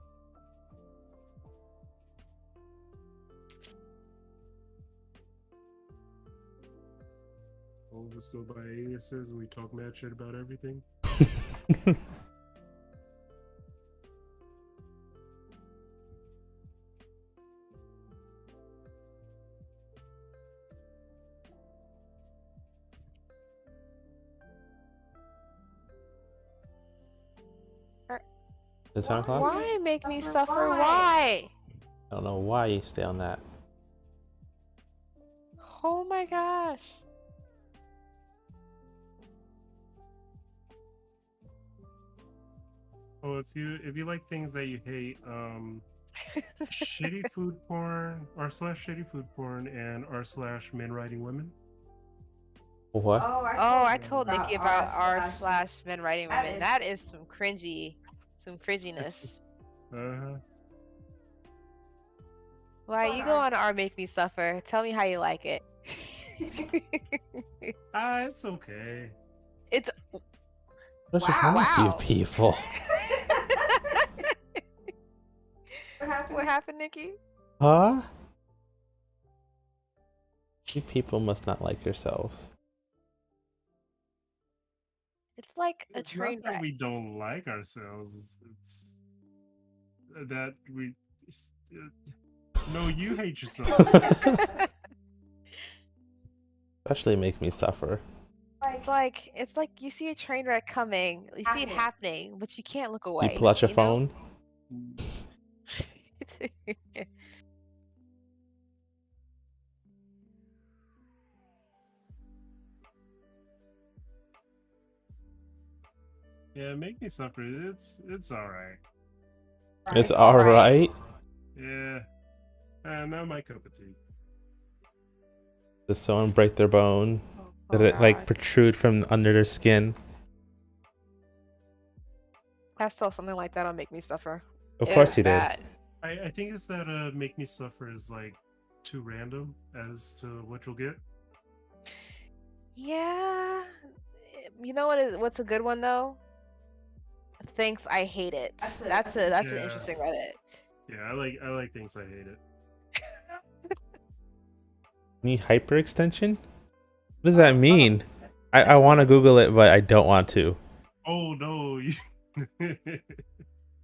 We'll just go by aliases and we talk mad shit about everything. Is it 10 o'clock? Why make me suffer? Why? I don't know why you stay on that. Oh my gosh. Oh, if you like things that you hate, shitty food porn r/shitty food porn and r/men writing women. What? Oh, I told Nikki about r/men writing That women. is- That is some cringiness. Uh-huh. Why you go on r make me suffer? Tell me how you like it. It's okay. It's What's wrong with you Wow. people? what happened, Nikki? Huh? You people must not like yourselves. It's like a It's train not that wreck. we don't like ourselves. It's that we. No, you hate yourself. Especially make me suffer. It's like you see a train wreck coming, you see it happening, but you can't look away. You pull out your know? phone. Yeah, make me suffer. It's all right. It's all right. Yeah, not my cup of tea. Does someone break their bone? Did it like protrude from under their skin? I saw something like that on Make Me Suffer. Of course he did. Bad. I think it's that make me suffer is like too random as to what you'll get. Yeah. You know what's a good one though? thinks I hate it. That's That's an Yeah. interesting Reddit. Yeah, I like things I hate it. Need hyperextension? What does that mean? I want to Google it, but I don't want to. Oh no.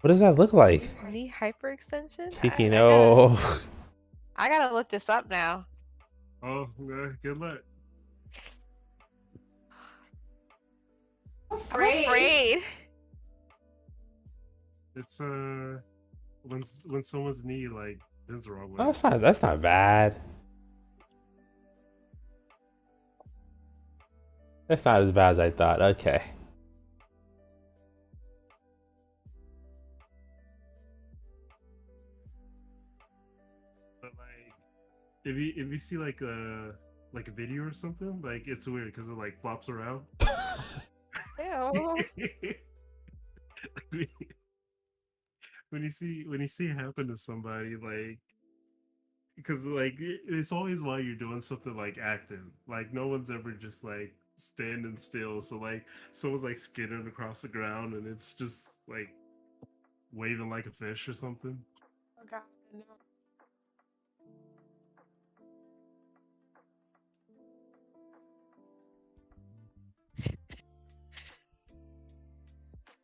What does that look like? Knee hyperextension? Kiki, no. I gotta look this up now. Oh, good luck. I'm afraid. It's when someone's knee like is the wrong way. Oh, that's not bad. That's not as bad as I thought. Okay. But like, if you see like a video or something, like it's weird because it like flops around. Ew. when you see it happen to somebody, like, because like it's always while you're doing something like active. Like no one's ever just like standing still. So like someone's like skidding across the ground and it's just like waving like a fish or something. Oh god, no.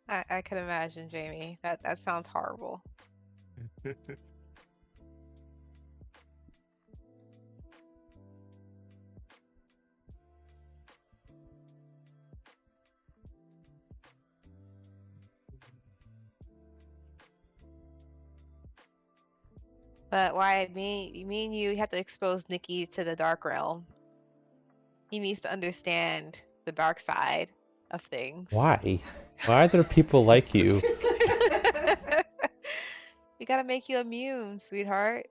I can imagine, Jamie. That sounds horrible. But why me and you have to expose Nikki to the dark realm. He needs to understand the dark side of things. Why? Why are there people like you? We gotta make you immune, sweetheart.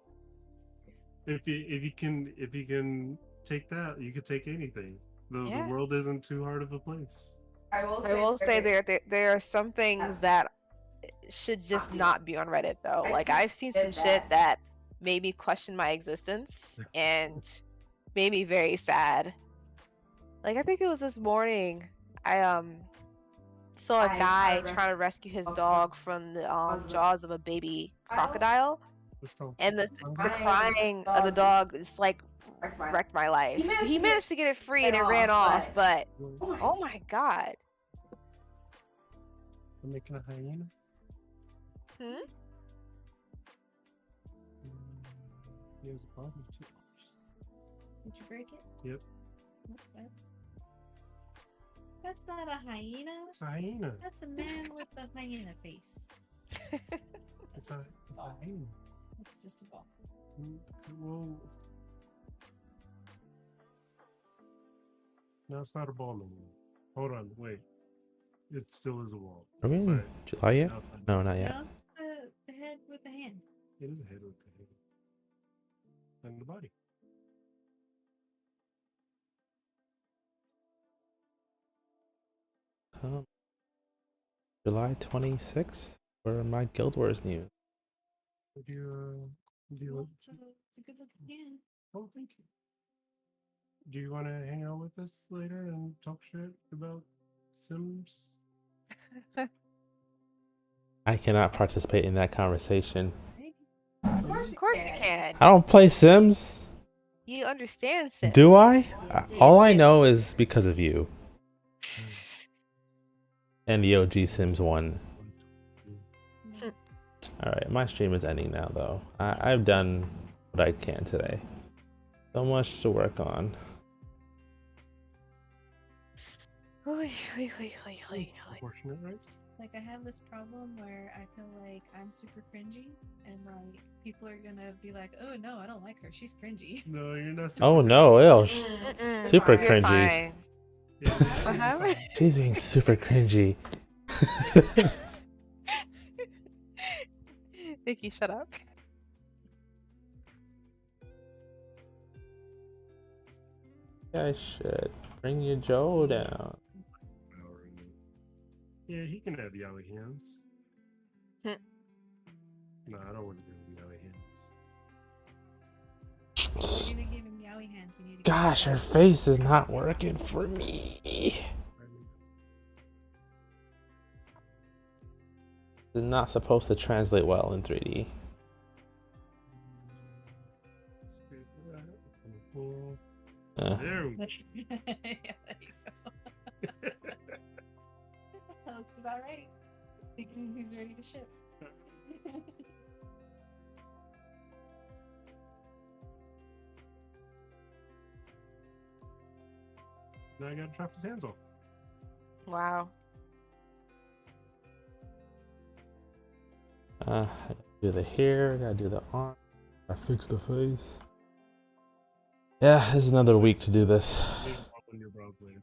If you can take that, you can take anything. The Yeah. world isn't too hard of a place. I I will say there are some things that should just not be on Reddit though. Like I've seen some shit that made me question my existence and made me very sad. Like I think it was this morning. I saw a guy trying to rescue his dog from the jaws of a baby crocodile, and the crying of the dog just like wrecked my life. He managed to get it free and it ran off, but oh my god. I'm making a hyena. Hmm? He has a body too. Did you break it? Yep. Okay. That's not a hyena. It's a hyena. That's a man with a hyena face. It's a hyena. It's just a ball. Well, no, it's not a ball no more. Hold on, wait. It still is a wall. Are we in But July yet? now it's not- No, not yet. No, it's the head with the hand. It is a head with the head and the body. July 26th for my Guild Wars news. Do you Well, it's a good looking hand. Oh, thank you. Do you want to hang out with us later and talk shit about Sims? I cannot participate in that conversation. Maybe. Of course you can. I don't play Sims. You understand Sims. Do I? All I know is because of you. And the OG Sims 1. Alright, my stream is ending now though. I've done what I can today. So much to work on. Proportionate, right? Like I have this problem where I feel like I'm super cringy, and like people are gonna be like, "Oh no, I don't like her. She's cringy." No, you're not. Oh no, ew. Mm-mm. Super You're cringy. fine. Yeah, What happened? She's being super cringy. Nikki, shut up. I should bring your Joe down. Yeah, he can have yaoi hands. Hmm. No, I don't want to give him yaoi hands. If you're gonna give him yaoi hands, you need to. Gosh, her face is not working for me. It's not supposed to translate well in 3D. There we go. Yeah, there you go. That looks about right. Thinking he's ready to ship. Now I gotta chop his hands off. Wow. I gotta do the hair, gotta do the arm, gotta fix the face. Yeah, this is another week to do this. Leave it up on your brows later.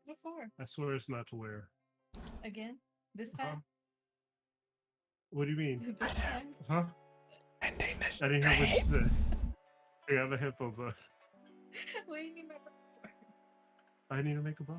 What for? I swear it's not to wear. Again? This Huh? time? What do you mean? This time? Huh? I didn't hear what you said. I got the headphones on. What do you need my for? I need to make a bow.